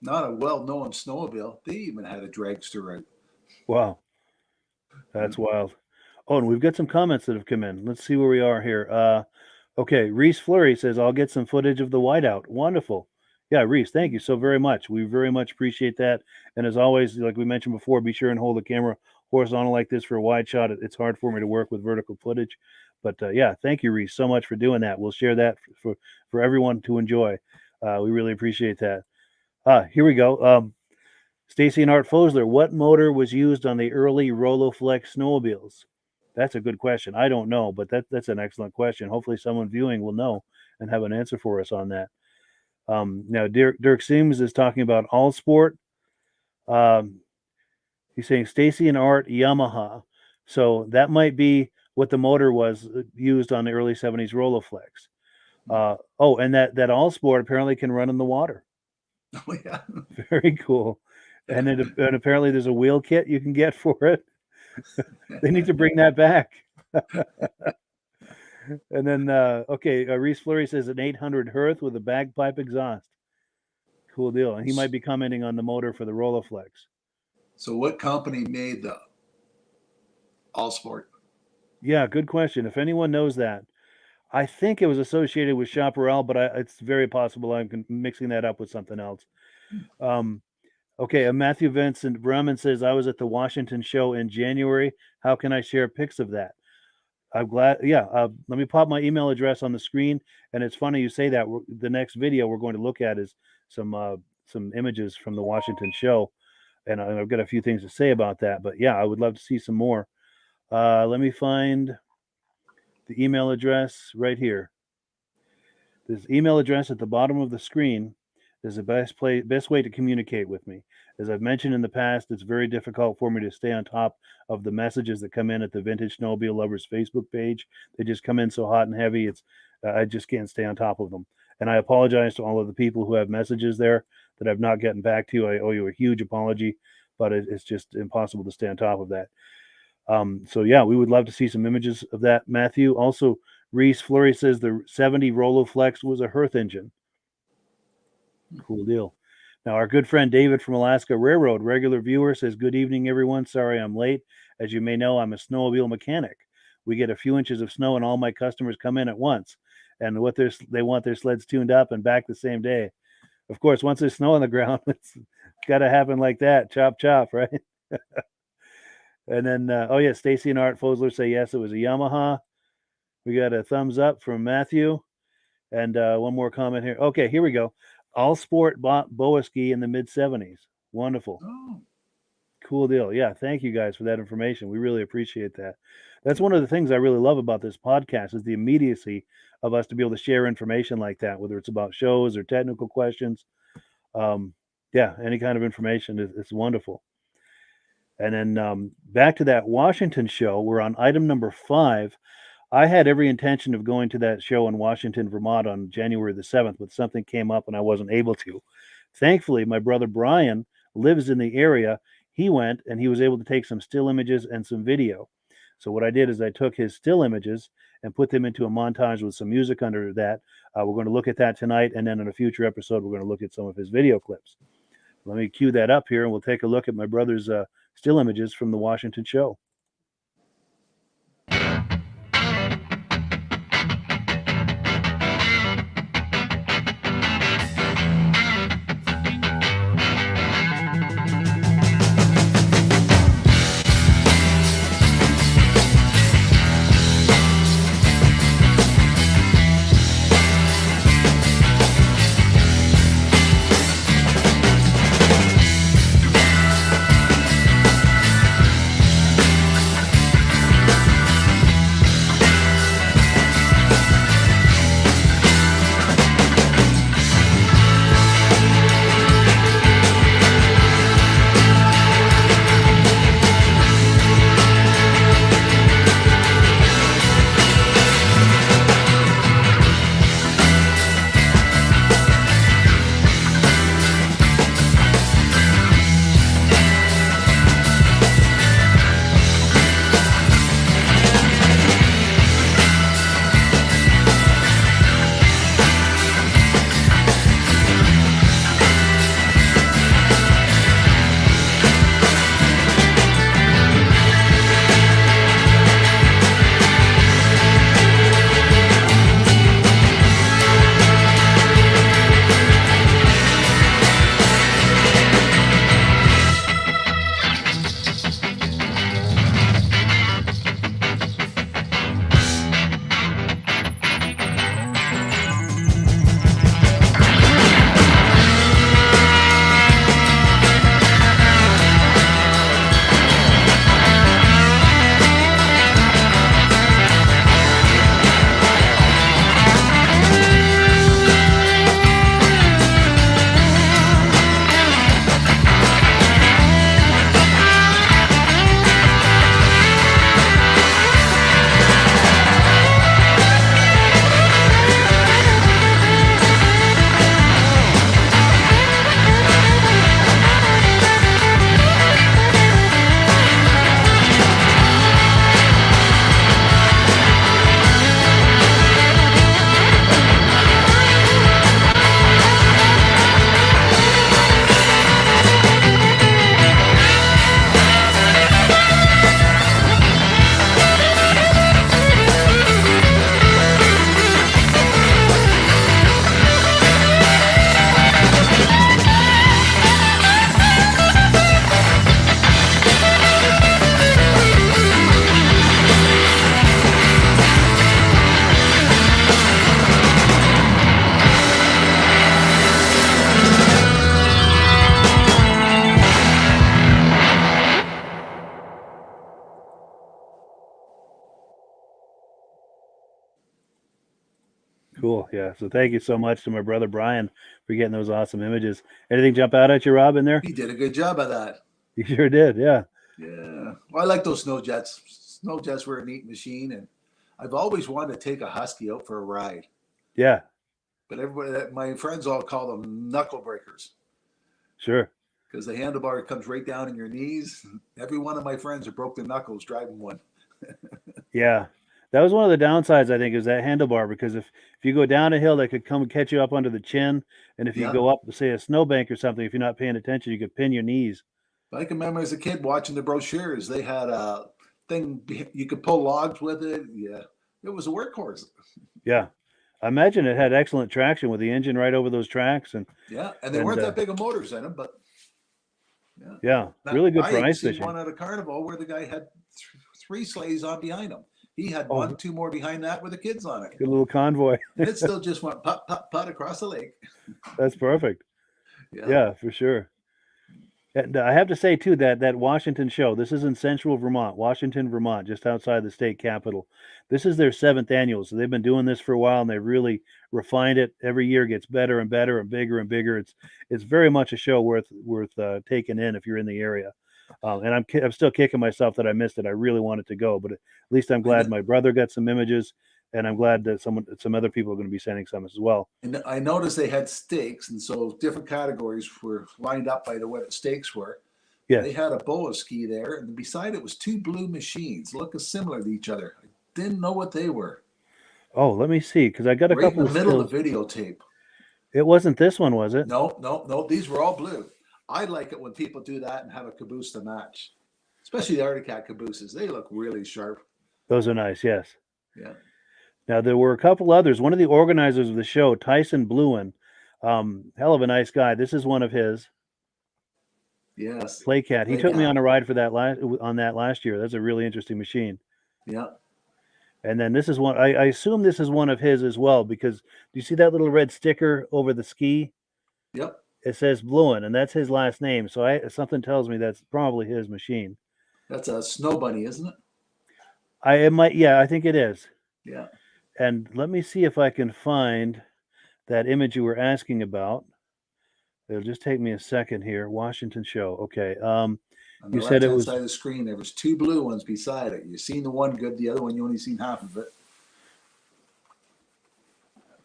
not a well-known snowmobile. They even had a dragster out. Wow. That's wild. Oh, and we've got some comments that have come in. Let's see where we are here. Okay, Reese Fleury says, I'll get some footage of the whiteout. Wonderful. Yeah, Reese, thank you so very much. We very much appreciate that. And as always, like we mentioned before, be sure and hold the camera horizontal like this for a wide shot. It's hard for me to work with vertical footage. But yeah, thank you, Reese, so much for doing that. We'll share that for everyone to enjoy. We really appreciate that. Here we go. Stacy and Art Fosler, what motor was used on the early Roloflex snowmobiles? That's a good question. I don't know, but that's an excellent question. Hopefully someone viewing will know and have an answer for us on that. Now, Dirk Sims is talking about All Sport. He's saying Stacy and Art Yamaha. So that might be what the motor was used on the early 70s Rolleiflex. And that All Sport apparently can run in the water. Oh, yeah. Very cool. And apparently there's a wheel kit you can get for it. They need to bring that back. And then, Reese Fleury says an 800 Hearth with a bagpipe exhaust. Cool deal. And he might be commenting on the motor for the Rolleiflex. So what company made the All Sport? Yeah, good question. If anyone knows that, I think it was associated with Chaparral, but it's very possible I'm mixing that up with something else. Matthew Vincent Brahman says, I was at the Washington show in January. How can I share pics of that? I'm glad. Yeah. Let me pop my email address on the screen. And it's funny you say that. The next video we're going to look at is some images from the Washington show. And I've got a few things to say about that. But yeah, I would love to see some more. Let me find the email address right here. This email address at the bottom of the screen is the best way to communicate with me. As I've mentioned in the past, it's very difficult for me to stay on top of the messages that come in at the Vintage Snowmobile Lovers Facebook page. They just come in so hot and heavy. I just can't stay on top of them. And I apologize to all of the people who have messages there that I've not gotten back to. I owe you a huge apology, but it's just impossible to stay on top of that. We would love to see some images of that, Matthew. Also, Reese Fleury says the 70 Rolleiflex was a Hearth engine. Cool deal. Now, our good friend David from Alaska Railroad, regular viewer, says, good evening, everyone. Sorry I'm late. As you may know, I'm a snowmobile mechanic. We get a few inches of snow and all my customers come in at once. And they want their sleds tuned up and back the same day. Of course, once there's snow on the ground, it's got to happen like that. Chop, chop, right? And then, Stacy and Art Fosler say, yes, it was a Yamaha. We got a thumbs up from Matthew. And one more comment here. Okay, here we go. All Sport bought Boa ski in the mid-70s. Wonderful. Oh. Cool deal. Yeah, thank you guys for that information. We really appreciate that. That's one of the things I really love about this podcast is the immediacy of us to be able to share information like that, whether it's about shows or technical questions. Any kind of information is wonderful. And then back to that Washington show, we're on item number 5. I had every intention of going to that show in Washington, Vermont on January the 7th, but something came up and I wasn't able to. Thankfully, my brother Brian lives in the area. He went and he was able to take some still images and some video. So what I did is I took his still images and put them into a montage with some music under that. We're going to look at that tonight. And then in a future episode, we're going to look at some of his video clips. Let me cue that up here and we'll take a look at my brother's still images from the Washington show. Cool. Yeah. So thank you so much to my brother Brian for getting those awesome images. Anything jump out at you, Rob, in there? He did a good job of that. You sure did. Yeah. Yeah. Well, I like those snow jets. Snow jets were a neat machine, and I've always wanted to take a Husky out for a ride. Yeah. But everybody, my friends all call them knuckle breakers Sure. because the handlebar comes right down in your knees. Every one of my friends have broke their knuckles driving one. Yeah. That was one of the downsides, I think, is that handlebar, because if you go down a hill, they could come and catch you up under the chin. And if you Yeah. go up, say, a snowbank or something, if you're not paying attention, you could pin your knees. I can remember as a kid watching the brochures. They had a thing you could pull logs with it. Yeah, it was a workhorse. Yeah. I imagine it had excellent traction with the engine right over those tracks. And Yeah, and they And, weren't uh, that big of motors in them, but yeah, Now, really good I for had ice seen fishing. one at a carnival where the guy had three sleighs on behind him. He had Oh. one, two more behind that with the kids on it. Good little convoy. And it still just went put, put, put across the lake. That's perfect. Yeah, for sure. And I have to say too that Washington show. This is in central Vermont, Washington, Vermont, just outside the state capital. This is their 7th annual, so they've been doing this for a while, and they really refined it. Every year gets better and better and bigger and bigger. It's very much a show worth taking in if you're in the area. And I'm still kicking myself that I missed it. I really wanted to go, but at least I'm glad my brother got some images, and I'm glad that some other people are going to be sending some as well. And I noticed they had stakes, and so different categories were lined up by the way the stakes were. Yeah. They had a boa ski there, and beside it was two blue machines looking similar to each other. I didn't know what they were. Oh, let me see, because I got a Right in couple the of middle stills. of the videotape. It wasn't this one, was it? No. These were all blue. I like it when people do that and have a caboose to match, especially the Arctic Cat cabooses. They look really sharp. Those are nice. Yes. Yeah. Now there were a couple others. One of the organizers of the show, Tyson Bluen, hell of a nice guy. This is one of his. Yes. Playcat. He took me Playcat. on a ride for that last year. That's a really interesting machine. Yeah. And then this is one. I assume this is one of his as well, because do you see that little red sticker over the ski? Yep. It says Bluen, and that's his last name. So something tells me that's probably his machine. That's a snow bunny, isn't it? I think it is. Yeah. And let me see if I can find that image you were asking about. It'll just take me a second here. Washington show. Okay. On the You said it left-hand was. side of the screen, there was two blue ones beside it. You've seen the one good, the other one you only seen half of it.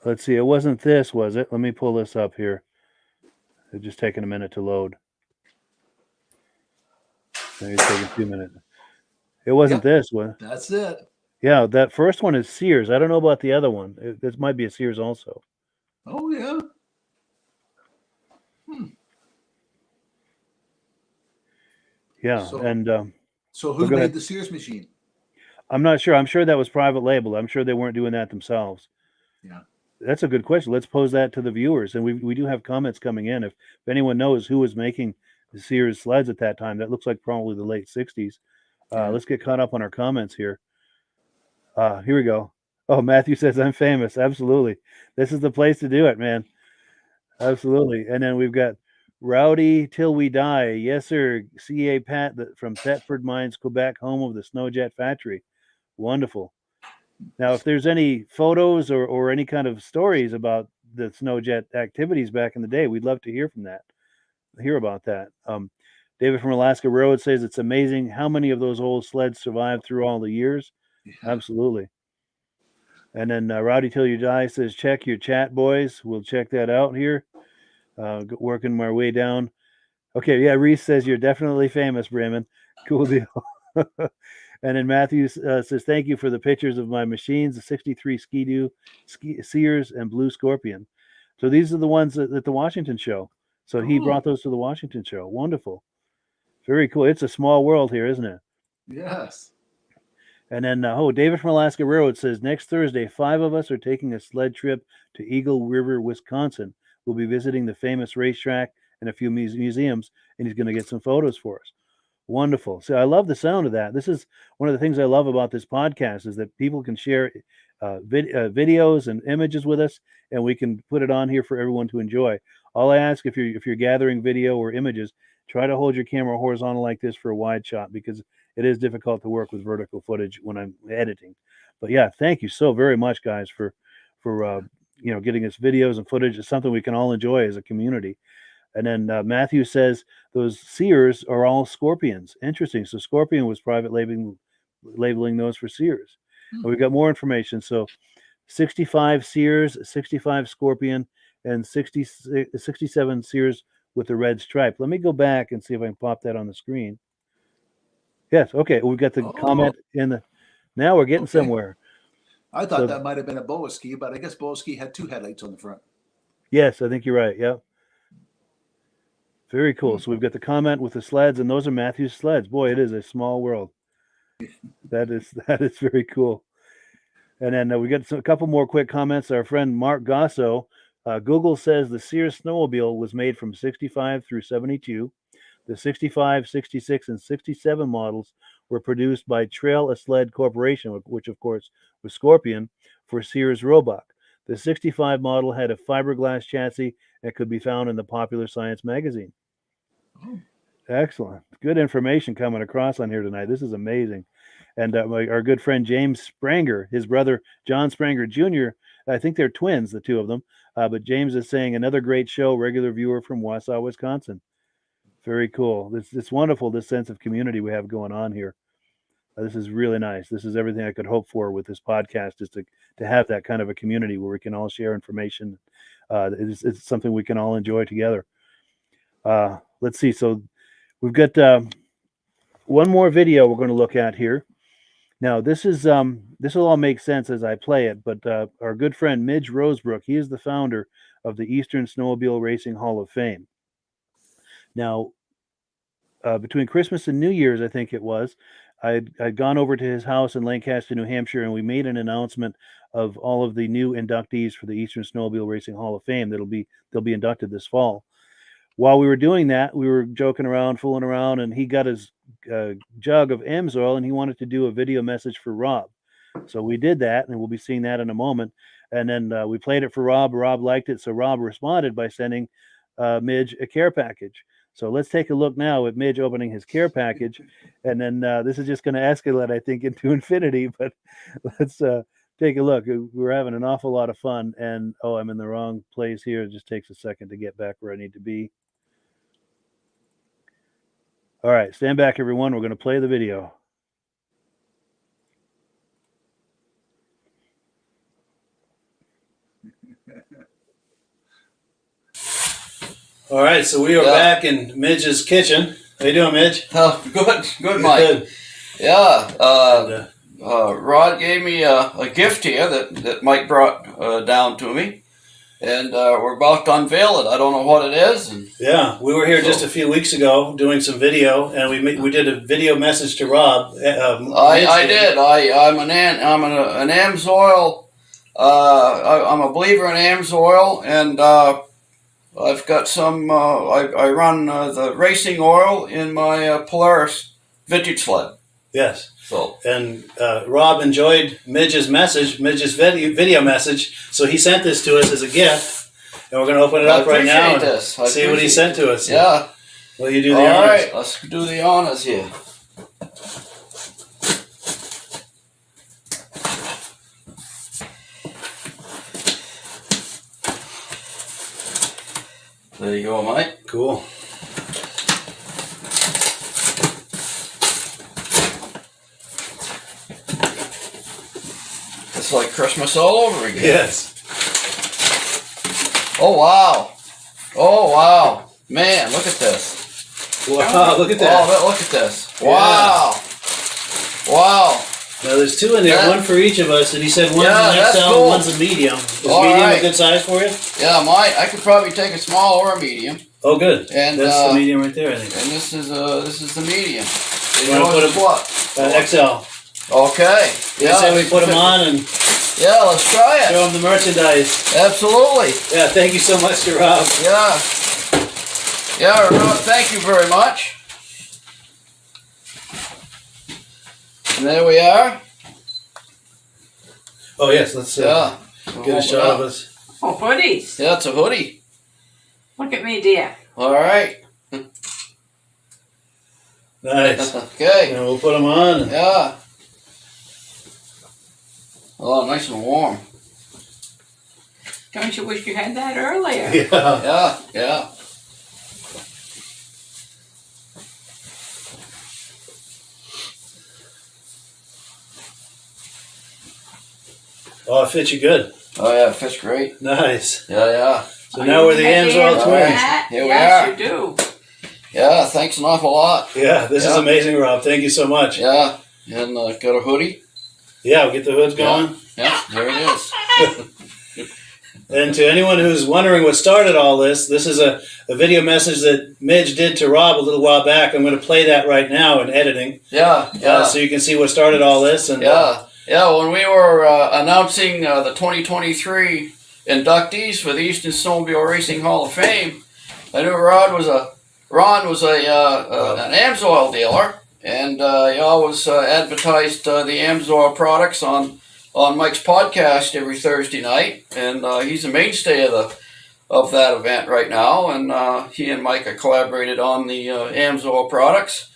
Let's see. It wasn't this, was it? Let me pull this up here. It's just taking a minute to load. Maybe it's taking 2 minutes. It wasn't this one. That's it. Yeah, that first one is Sears. I don't know about the other one. This might be a Sears also. Oh yeah. Yeah, So- and So who go ahead. made the Sears machine? I'm not sure. I'm sure that was private label. I'm sure they weren't doing that themselves. Yeah. That's a good question. Let's pose that to the viewers, and we do have comments coming in. If anyone knows who was making the Sears sleds at that time, that looks like probably the late '60s. Let's get caught up on our comments here. Here we go. Oh, Matthew says I'm famous. Absolutely, this is the place to do it, man. Absolutely. And then we've got Rowdy Till We Die. Yes, sir. C.A. Pat from Thetford Mines, Quebec, home of the Snowjet factory. Wonderful. Now, if there's any photos or any kind of stories about the Snowjet activities back in the day, we'd love to hear about that. David from Alaska Road says it's amazing how many of those old sleds survived through all the years. Yeah. Absolutely. And then Rowdy Till You Die says, check your chat, boys. We'll check that out here. Working my way down. Okay, yeah, Reese says you're definitely famous, Bremen. Cool deal. And then Matthew says, thank you for the pictures of my machines, the 63 Ski-Doo, Sears, and Blue Scorpion. So these are the ones at the Washington show. So he brought those to the Washington show. Wonderful. Very cool. It's a small world here, isn't it? Yes. And then, David from Alaska Railroad says, next Thursday, 5 of us are taking a sled trip to Eagle River, Wisconsin. We'll be visiting the famous racetrack and a few museums, and he's going to get some photos for us. Wonderful. So I love the sound of that. This is one of the things I love about this podcast is that people can share videos and images with us, and we can put it on here for everyone to enjoy. All I ask, if you're gathering video or images, try to hold your camera horizontal like this for a wide shot, because it is difficult to work with vertical footage when I'm editing. But yeah, thank you so very much, guys, for getting us videos and footage is something we can all enjoy as a community. And then Matthew says those Sears are all Scorpions. Interesting. So Scorpion was private labeling those for Sears. And we've got more information. So 65 Sears, 65 Scorpion, and 67 Sears with the red stripe. Let me go back and see if I can pop that on the screen. Yes. Okay. We've got the comment in the. Now we're getting somewhere. I thought that might have been a boa ski, but I guess boa ski had 2 headlights on the front. Yes, I think you're right. Yeah. Very cool. So we've got the comment with the sleds, and those are Matthew's sleds. Boy, it is a small world. That is very cool. And then we got a couple more quick comments. Our friend Mark Gosso, Google says the Sears snowmobile was made from 65 through 72. The 65, 66, and 67 models were produced by Trail a Sled Corporation, which of course was Scorpion, for Sears Roebuck. The 65 model had a fiberglass chassis and could be found in the Popular Science magazine. Oh. Excellent. Good information coming across on here tonight. This is amazing. And our good friend James Spranger, his brother John Spranger Jr., I think they're twins, the two of them. But James is saying another great show, regular viewer from Wausau, Wisconsin. Very cool. It's wonderful, this sense of community we have going on here. This is really nice. This is everything I could hope for with this podcast, is to have that kind of a community where we can all share information. It's something we can all enjoy together. Let's see. So we've got one more video we're going to look at here. Now, this will all make sense as I play it, but our good friend Midge Rosebrook, he is the founder of the Eastern Snowmobile Racing Hall of Fame. Now, between Christmas and New Year's, I think it was, I'd gone over to his house in Lancaster, New Hampshire, and we made an announcement of all of the new inductees for the Eastern Snowmobile Racing Hall of Fame they'll be inducted this fall. While we were doing that, we were joking around, fooling around, and he got his jug of Amsoil, and he wanted to do a video message for Rob. So we did that, and we'll be seeing that in a moment. And then we played it for Rob. Rob liked it, so Rob responded by sending Midge a care package. So let's take a look now at Midge opening his care package. And then this is just going to escalate, I think, into infinity. But let's take a look. We're having an awful lot of fun. And, I'm in the wrong place here. It just takes a second to get back where I need to be. All right, stand back, everyone. We're going to play the video. All right, so we are back in Midge's kitchen. How you doing, Midge? Good, Mike. Good. Yeah, Rod gave me a gift here that Mike brought down to me, and we're about to unveil it. I don't know what it is. Yeah, we were here just a few weeks ago doing some video, and we did a video message to Rob. I did. I'm an Amsoil. I'm a believer in Amsoil, and I've got some. I run the racing oil in my Polaris vintage sled. Yes. So and Rob enjoyed Midge's video message, so he sent this to us as a gift, and we're going to open it up right now and see what he sent to us. Yeah. Will you do the honors? All right, let's do the honors here. There you go, Mike. Cool. It's like Christmas all over again. Yes. Oh, wow. Oh, wow. Man, look at this. Wow, look at that. Oh, look at this. Wow. Yeah. Wow. Now, there's two in there, one for each of us, and he said one's an XL and one's a medium. Is medium a good size for you? Yeah, I could probably take a small or a medium. Oh, good. And that's the medium right there, I think. And this is the medium. You want to put what? XL. Okay. Yeah. So we put them on and yeah, let's try it. Show them the merchandise. Absolutely. Yeah, thank you so much to Rob. Yeah. Yeah, Rob, thank you very much. And there we are. Oh, yes, let's get a shot of us. Oh, hoodies. Yeah, it's a hoodie. Look at me, dear. All right. Nice. Okay. And we'll put them on. Yeah. Oh, nice and warm. Don't you wish you had that earlier? Yeah. Yeah. Oh, it fits you good. Oh yeah, it fits great. Nice. Yeah. So now we're the AMSOIL twins. Here we yes, are. you do. Yeah, thanks an awful lot. Yeah, this is amazing, Rob. Thank you so much. Yeah, and got a hoodie. Yeah, we'll get the hoods going. Yeah, there it is. And to anyone who's wondering what started all this, this is a video message that Midge did to Rob a little while back. I'm going to play that right now in editing. Yeah. So you can see what started all this. And when we were announcing the 2023 inductees for the Eastern Snowmobile Racing Hall of Fame, I knew Ron was an AMSOIL dealer, and he always advertised the AMSOIL products on Mike's podcast every Thursday night, and he's a mainstay of that event right now, and he and Mike have collaborated on the AMSOIL products.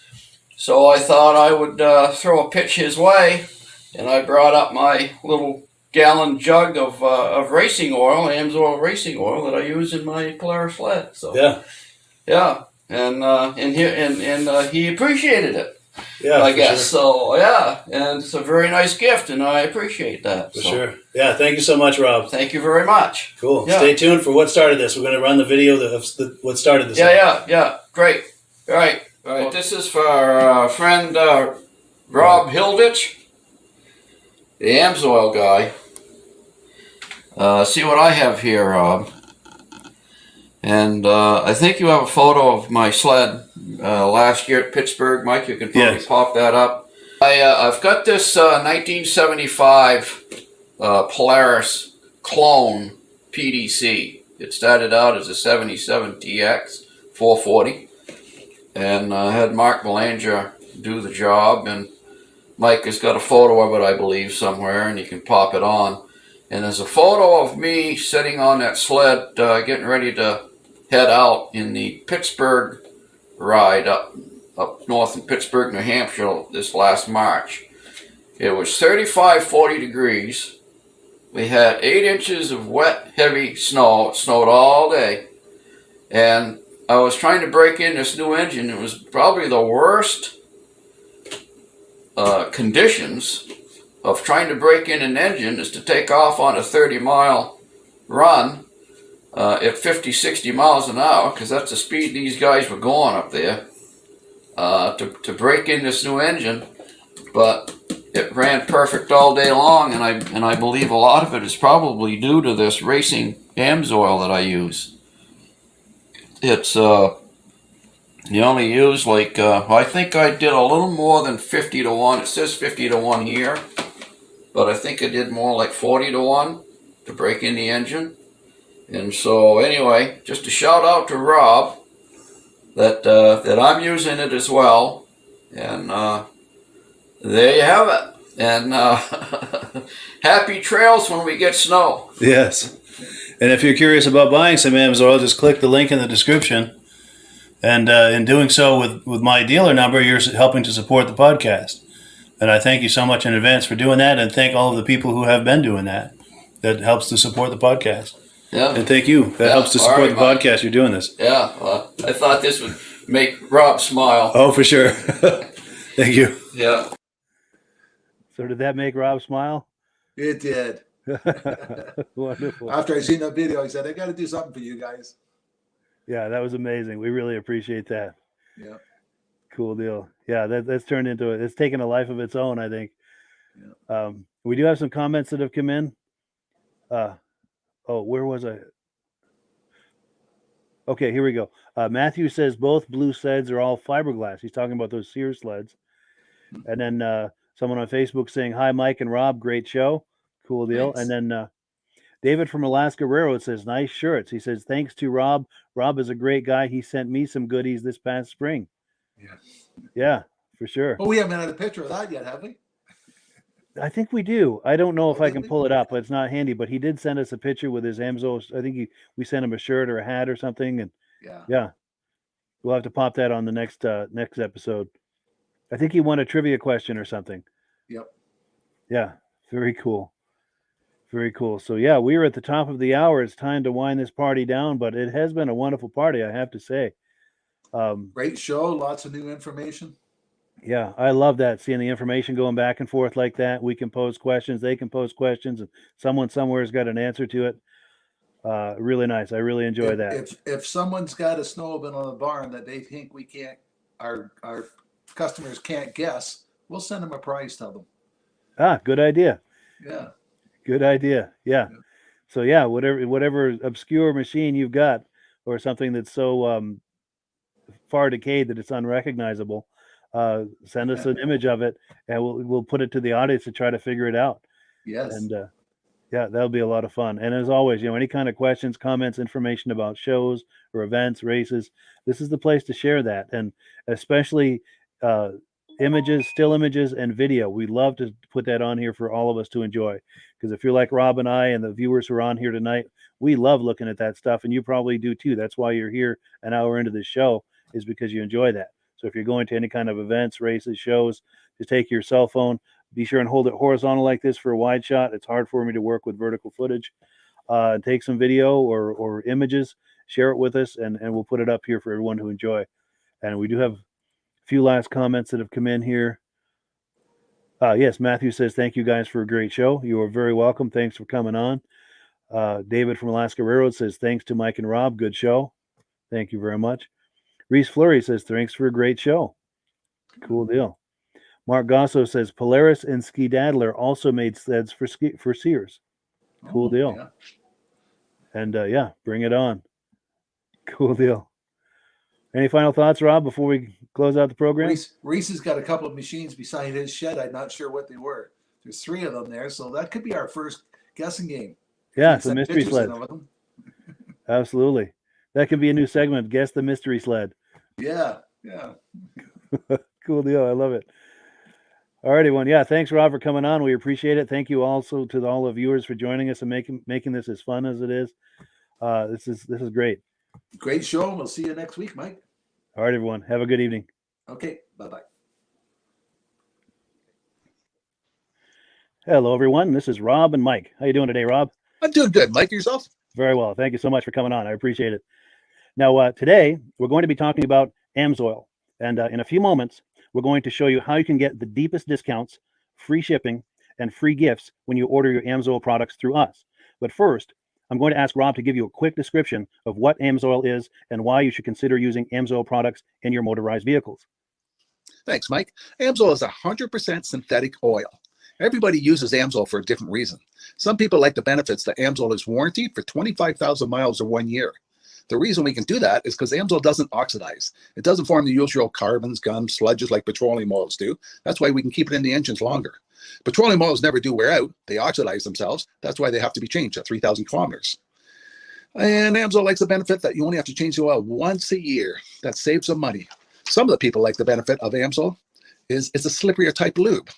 So I thought I would throw a pitch his way, and I brought up my little gallon jug of racing oil, AMSOIL racing oil, that I use in my Polaris sled. So yeah, and he appreciated it. Yeah, I guess. Sure. So, yeah, and it's a very nice gift, and I appreciate that. For sure. Yeah, thank you so much, Rob. Thank you very much. Cool. Yeah. Stay tuned for what started this. We're going to run the video of what started this. Yeah. Great. All right. This is for our friend Rob Hilditch, the AMSOIL guy. See what I have here, Rob. And I think you have a photo of my sled last year at Pittsburgh. Mike, you can probably pop that up. I've got this 1975 Polaris clone PDC. It started out as a 77 TX 440. And I had Mark Belanger do the job. And Mike has got a photo of it, I believe, somewhere, and you can pop it on. And there's a photo of me sitting on that sled getting ready to head out in the Pittsburgh ride up north in Pittsburgh, New Hampshire this last March. It was 35, 40 degrees. We had 8 inches of wet, heavy snow. It snowed all day. And I was trying to break in this new engine. It was probably the worst conditions of trying to break in an engine is to take off on a 30-mile run at 50, 60 miles an hour, because that's the speed these guys were going up there, to break in this new engine. But it ran perfect all day long, and I believe a lot of it is probably due to this racing AMSOIL that I use. It's you only use like I think I did a little more than 50 to 1. It says 50 to 1 here, but I think I did more like 40 to 1 to break in the engine. And so anyway, just a shout out to Rob that I'm using it as well. And there you have it. And happy trails when we get snow. Yes. And if you're curious about buying some AMSOIL, just click the link in the description. And in doing so with my dealer number, you're helping to support the podcast. And I thank you so much in advance for doing that, and thank all of the people who have been doing that. That helps to support the podcast. Yeah. And thank you. That helps to support the podcast. You're doing this. Yeah. Well, I thought this would make Rob smile. Oh, for sure. Thank you. Yeah. So did that make Rob smile? It did. Wonderful. After I seen that video, I said, I got to do something for you guys. Yeah, that was amazing. We really appreciate that. Yeah. Cool deal. Yeah, that's turned into it's taken a life of its own, I think. Yeah. We do have some comments that have come in. Where was I? Okay, here we go. Matthew says both blue sleds are all fiberglass. He's talking about those Sears sleds. And then someone on Facebook saying, hi, Mike and Rob, great show. Cool deal. Thanks. And then David from Alaska Railroad says, nice shirts. He says, thanks to Rob. Rob is a great guy. He sent me some goodies this past spring. Yeah. Yeah, for sure. Well, we haven't had a picture of that yet, have we? I think we do. I don't know if I did can we? pull it up, but it's not handy. But he did send us a picture with his AMSOIL. I think we sent him a shirt or a hat or something. And Yeah. we'll have to pop that on the next episode. I think he won a trivia question or something. Yep. Yeah, very cool. Very cool. So yeah, we are at the top of the hour. It's time to wind this party down, but it has been a wonderful party, I have to say. Great show. Lots of new information. Yeah, I love that, seeing the information going back and forth like that. We can pose questions, they can pose questions, and someone somewhere's got an answer to it. Really nice. I really enjoy that. If someone's got a snowmobile in the barn that they think we can't, our customers can't guess, we'll send them a prize to them. Good idea. Yeah. Good idea. Yeah. So yeah, whatever obscure machine you've got, or something that's so far decayed that it's unrecognizable, send us an image of it, and we'll put it to the audience to try to figure it out. Yes. And yeah, that'll be a lot of fun. And as always, any kind of questions, comments, information about shows or events, races, this is the place to share that. And especially images, still images, and video. We love to put that on here for all of us to enjoy. Because if you're like Rob and I and the viewers who are on here tonight, we love looking at that stuff, and you probably do too. That's why you're here an hour into this show, is because you enjoy that. So if you're going to any kind of events, races, shows, just take your cell phone, be sure and hold it horizontal like this for a wide shot. It's hard for me to work with vertical footage. Take some video or images, share it with us, and we'll put it up here for everyone to enjoy. And we do have a few last comments that have come in here. Yes, Matthew says, thank you guys for a great show. You are very welcome. Thanks for coming on. David from Alaska Railroad says, thanks to Mike and Rob. Good show. Thank you very much. Reese Fleury says, thanks for a great show. Cool deal. Mark Gosso says, Polaris and Ski Daddler also made sleds for Sears. Cool deal. Yeah. And yeah, bring it on. Cool deal. Any final thoughts, Rob, before we close out the program? Reese has got a couple of machines beside his shed. I'm not sure what they were. There's 3 of them there, so that could be our first guessing game. Yeah, it's a mystery sled. Absolutely. That could be a new segment. Guess the mystery sled. Yeah. Cool deal. I love it. All right, everyone. Yeah, thanks, Rob, for coming on. We appreciate it. Thank you also to all the viewers for joining us and making this as fun as it is. This is great. Great show. We'll see you next week, Mike. All right, everyone. Have a good evening. Okay. Bye-bye. Hello, everyone. This is Rob and Mike. How you doing today, Rob? I'm doing good. Mike, yourself? Very well. Thank you so much for coming on. I appreciate it. Now, today, we're going to be talking about AMSOIL. And in a few moments, we're going to show you how you can get the deepest discounts, free shipping, and free gifts when you order your AMSOIL products through us. But first, I'm going to ask Rob to give you a quick description of what AMSOIL is and why you should consider using AMSOIL products in your motorized vehicles. Thanks, Mike. AMSOIL is 100% synthetic oil. Everybody uses AMSOIL for a different reason. Some people like the benefits that AMSOIL is warranted for 25,000 miles or 1 year. The reason we can do that is because AMSOIL doesn't oxidize. It doesn't form the usual carbons, gums, sludges like petroleum oils do. That's why we can keep it in the engines longer. Petroleum oils never do wear out. They oxidize themselves. That's why they have to be changed at 3,000 kilometers. And AMSOIL likes the benefit that you only have to change the oil once a year. That saves some money. Some of the people like the benefit of AMSOIL is it's a slipperier type lube.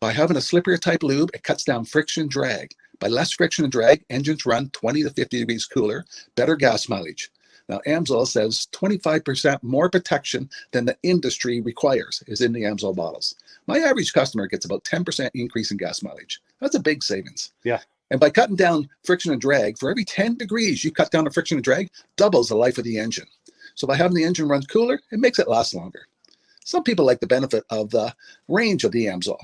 By having a slipperier type lube, it cuts down friction and drag. By less friction and drag, engines run 20 to 50 degrees cooler, better gas mileage. Now, AMSOIL says 25% more protection than the industry requires is in the AMSOIL bottles. My average customer gets about 10% increase in gas mileage. That's a big savings. Yeah. And by cutting down friction and drag, for every 10 degrees you cut down the friction and drag, doubles the life of the engine. So by having the engine run cooler, it makes it last longer. Some people like the benefit of the range of the AMSOIL.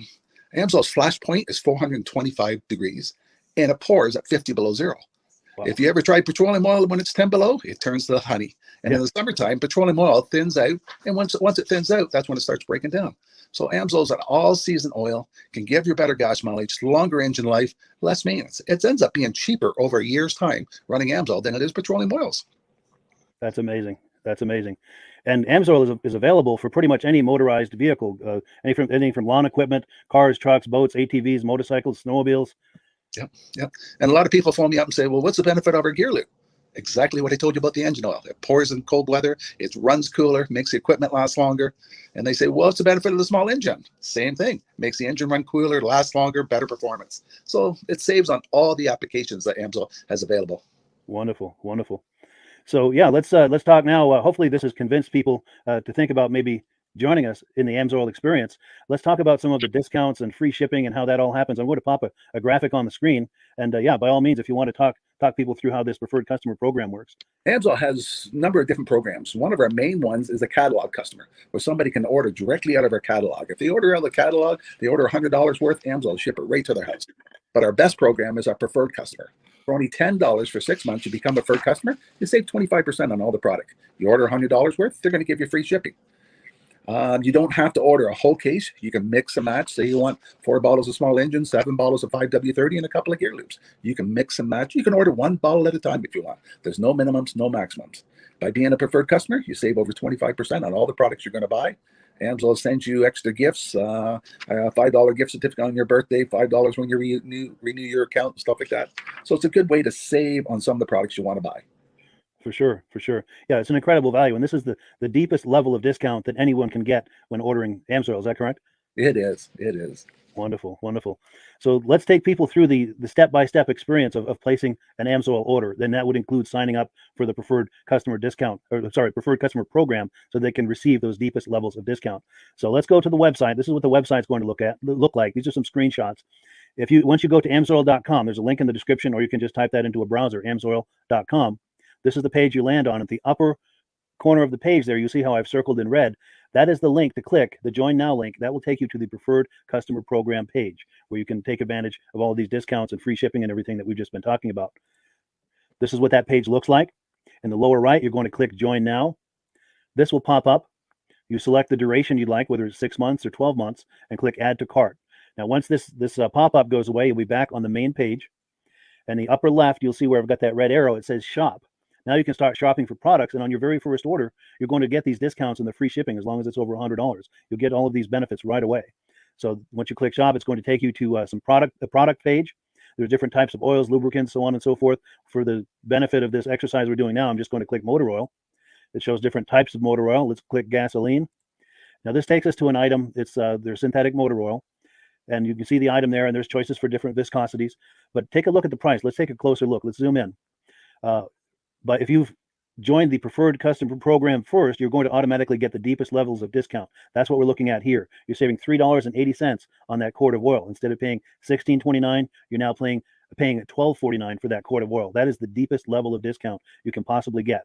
AMSOIL's flash point is 425 degrees, and it pours at 50 below zero. Wow. If you ever tried petroleum oil when it's 10 below, it turns to honey. And in the summertime, petroleum oil thins out, and once it thins out, that's when it starts breaking down. So AMSOIL is an all-season oil, can give you better gas mileage, longer engine life, less maintenance. It ends up being cheaper over a year's time running AMSOIL than it is petroleum oils. That's amazing. That's amazing. And AMSOIL is available for pretty much any motorized vehicle, anything from lawn equipment, cars, trucks, boats, ATVs, motorcycles, snowmobiles. Yep. And a lot of people phone me up and say, well, what's the benefit of our gear lube? Exactly what I told you about the engine oil. It pours in cold weather, it runs cooler, makes the equipment last longer. And they say, well, what's the benefit of the small engine? Same thing. Makes the engine run cooler, last longer, better performance. So it saves on all the applications that AMSOIL has available. Wonderful, wonderful. So yeah, let's talk now. Hopefully this has convinced people to think about maybe joining us in the AMSOIL experience. Let's talk about some of the discounts and free shipping and how that all happens. I'm going to pop a graphic on the screen. And yeah, by all means, if you want to talk people through how this preferred customer program works. AMSOIL has a number of different programs. One of our main ones is a catalog customer, where somebody can order directly out of our catalog. If they order out of the catalog, they order $100 worth, AMSOIL will ship it right to their house. But our best program is our preferred customer. For only $10 for 6 months, you become a preferred customer, you save 25% on all the product. You order $100 worth, they're going to give you free shipping. You don't have to order a whole case. You can mix and match. Say you want 4 bottles of small engine, 7 bottles of 5W30, and a couple of gear loops. You can mix and match. You can order 1 bottle at a time if you want. There's no minimums, no maximums. By being a preferred customer, you save over 25% on all the products you're going to buy. AMSOIL sends you extra gifts, a $5 gift certificate on your birthday, $5 when you renew your account, and stuff like that. So it's a good way to save on some of the products you want to buy. For sure. Yeah, it's an incredible value. And this is the deepest level of discount that anyone can get when ordering AMSOIL. Is that correct? It is. Wonderful. So let's take people through the step-by-step experience of placing an AMSOIL order. Then that would include signing up for the preferred customer preferred customer program, so they can receive those deepest levels of discount. So let's go to the website. This is what the website's going to look like. These are some screenshots. Once you go to amsoil.com, there's a link in the description, or you can just type that into a browser, amsoil.com. This is the page you land on. At the upper corner of the page there, you see how I've circled in red. That is the link to click, the Join Now link. That will take you to the Preferred Customer Program page, where you can take advantage of all of these discounts and free shipping and everything that we've just been talking about. This is what that page looks like. In the lower right, you're going to click Join Now. This will pop up. You select the duration you'd like, whether it's 6 months or 12 months, and click Add to Cart. Now, once this pop-up goes away, you'll be back on the main page. And the upper left, you'll see where I've got that red arrow. It says Shop. Now you can start shopping for products, and on your very first order, you're going to get these discounts and the free shipping as long as it's over $100. You'll get all of these benefits right away. So once you click Shop, it's going to take you to the product page. There's different types of oils, lubricants, so on and so forth. For the benefit of this exercise we're doing now, I'm just going to click motor oil. It shows different types of motor oil. Let's click gasoline. Now this takes us to an item. It's their synthetic motor oil. And you can see the item there, and there's choices for different viscosities. But take a look at the price. Let's take a closer look. Let's zoom in. But if you've joined the preferred customer program first, you're going to automatically get the deepest levels of discount. That's what we're looking at here. You're saving $3.80 on that quart of oil. Instead of paying $16.29, you're now paying $12.49 for that quart of oil. That is the deepest level of discount you can possibly get.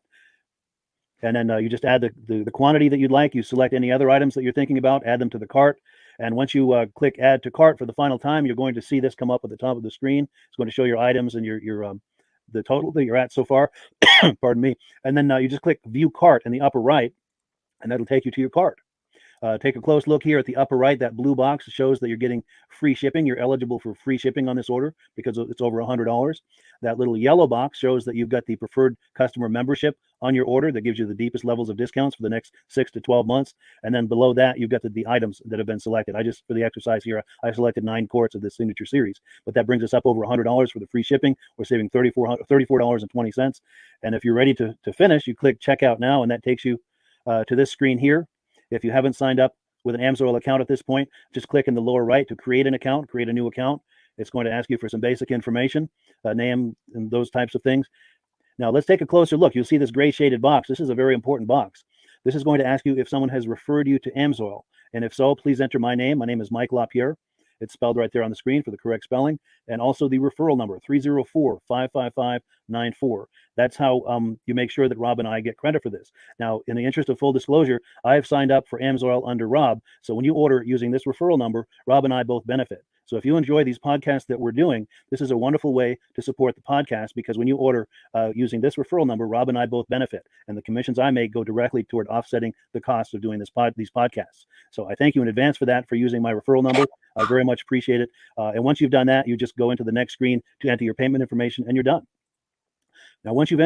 And then you just add the quantity that you'd like. You select any other items that you're thinking about, add them to the cart. And once you click Add to Cart for the final time, you're going to see this come up at the top of the screen. It's going to show your items and your the total that you're at so far. Pardon me. And then you just click View Cart in the upper right, and that'll take you to your cart. Take a close look here at the upper right. That blue box shows that you're getting free shipping. You're eligible for free shipping on this order because it's over $100. That little yellow box shows that you've got the preferred customer membership on your order that gives you the deepest levels of discounts for the next 6 to 12 months. And then below that, you've got the items that have been selected. For the exercise here, I selected 9 quarts of the signature series, but that brings us up over $100 for the free shipping. We're saving $34.20. And if you're ready to finish, you click Checkout Now, and that takes you to this screen here. If you haven't signed up with an AMSOIL account at this point, just click in the lower right to create an account, create a new account. It's going to ask you for some basic information, name and those types of things. Now let's take a closer look. You'll see this gray shaded box. This is a very important box. This is going to ask you if someone has referred you to AMSOIL. And if so, please enter my name. My name is Mike Lapierre. It's spelled right there on the screen for the correct spelling. And also the referral number, 304-555-94. That's how you make sure that Rob and I get credit for this. Now, in the interest of full disclosure, I have signed up for AMSOIL under Rob. So when you order using this referral number, Rob and I both benefit. So if you enjoy these podcasts that we're doing, this is a wonderful way to support the podcast, because when you order using this referral number, Rob and I both benefit. And the commissions I make go directly toward offsetting the cost of doing these podcasts. So I thank you in advance for that, for using my referral number. I very much appreciate it. And once you've done that, you just go into the next screen to enter your payment information, and you're done. Now, once you've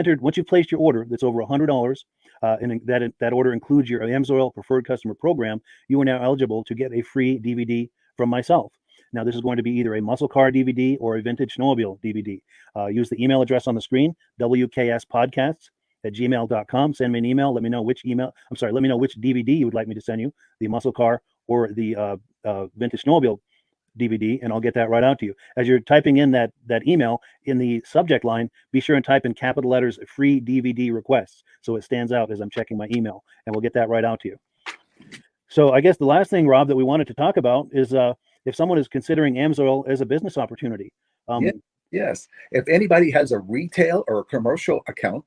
placed your order that's over $100, and that order includes your AMSOIL Preferred Customer Program, you are now eligible to get a free DVD from myself. Now, this is going to be either a muscle car DVD or a vintage snowmobile DVD. Use the email address on the screen, wkspodcasts@gmail.com. Send me an email. Let me know which DVD you would like me to send you, the muscle car or the vintage snowmobile DVD, and I'll get that right out to you. As you're typing in that email, in the subject line, be sure and type in capital letters, free DVD requests, so it stands out as I'm checking my email, and we'll get that right out to you. So I guess the last thing, Rob, that we wanted to talk about is if someone is considering AMSOIL as a business opportunity. Yes. If anybody has a retail or a commercial account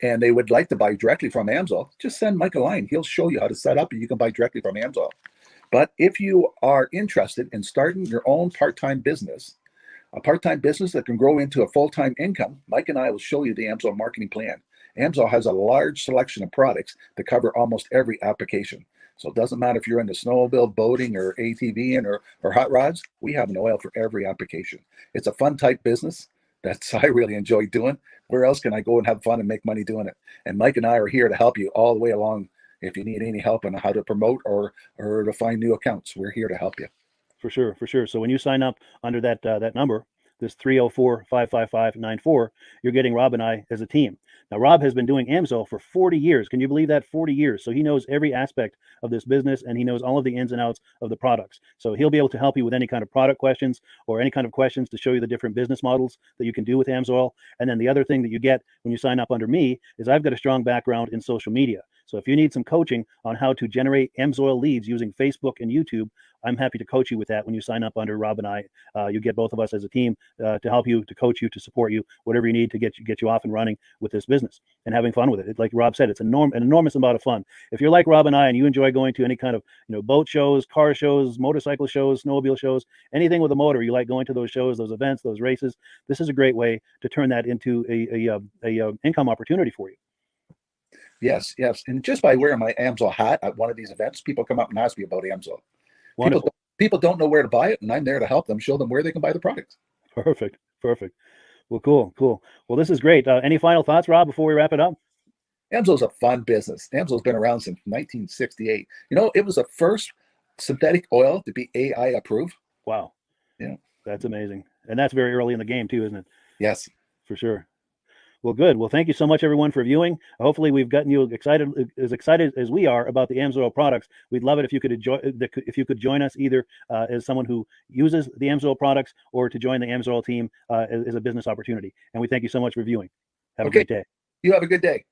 and they would like to buy directly from AMSOIL, just send Mike a line. He'll show you how to set up and you can buy directly from AMSOIL. But if you are interested in starting your own part-time business, a part-time business that can grow into a full-time income, Mike and I will show you the AMSOIL marketing plan. AMSOIL has a large selection of products that cover almost every application. So it doesn't matter if you're into snowmobile, boating, or ATVing or hot rods, we have an oil for every application. It's a fun type business that's I really enjoy doing. Where else can I go and have fun and make money doing it? And Mike and I are here to help you all the way along. If you need any help on how to promote or to find new accounts, we're here to help you. For sure, for sure. So when you sign up under that number, this 304-555-94, you're getting Rob and I as a team. Now, Rob has been doing AMSOIL for 40 years. Can you believe that? 40 years. So he knows every aspect of this business and he knows all of the ins and outs of the products. So he'll be able to help you with any kind of product questions or any kind of questions to show you the different business models that you can do with AMSOIL. And then the other thing that you get when you sign up under me is I've got a strong background in social media. So if you need some coaching on how to generate AMSOIL leads using Facebook and YouTube, I'm happy to coach you with that when you sign up under Rob and I. You get both of us as a team to help you, to coach you, to support you, whatever you need to get you off and running with this business and having fun with it. Like Rob said, it's an enormous amount of fun. If you're like Rob and I and you enjoy going to any kind of boat shows, car shows, motorcycle shows, snowmobile shows, anything with a motor, you like going to those shows, those events, those races, this is a great way to turn that into a income opportunity for you. Yes. And just by wearing my AMSOIL hat at one of these events, people come up and ask me about AMSOIL. People don't know where to buy it, and I'm there to help them, show them where they can buy the product. Perfect. Well, cool. Well, this is great. Any final thoughts, Rob, before we wrap it up? AMSOIL's a fun business. AMSOIL's been around since 1968. It was the first synthetic oil to be AI approved. Wow. Yeah. That's amazing. And that's very early in the game too, isn't it? Yes. For sure. Well, good. Well, thank you so much, everyone, for viewing. Hopefully, we've gotten you excited as we are about the AMSOIL products. We'd love it if you could join us either as someone who uses the AMSOIL products or to join the AMSOIL team as a business opportunity. And we thank you so much for viewing. Have a great day. You have a good day.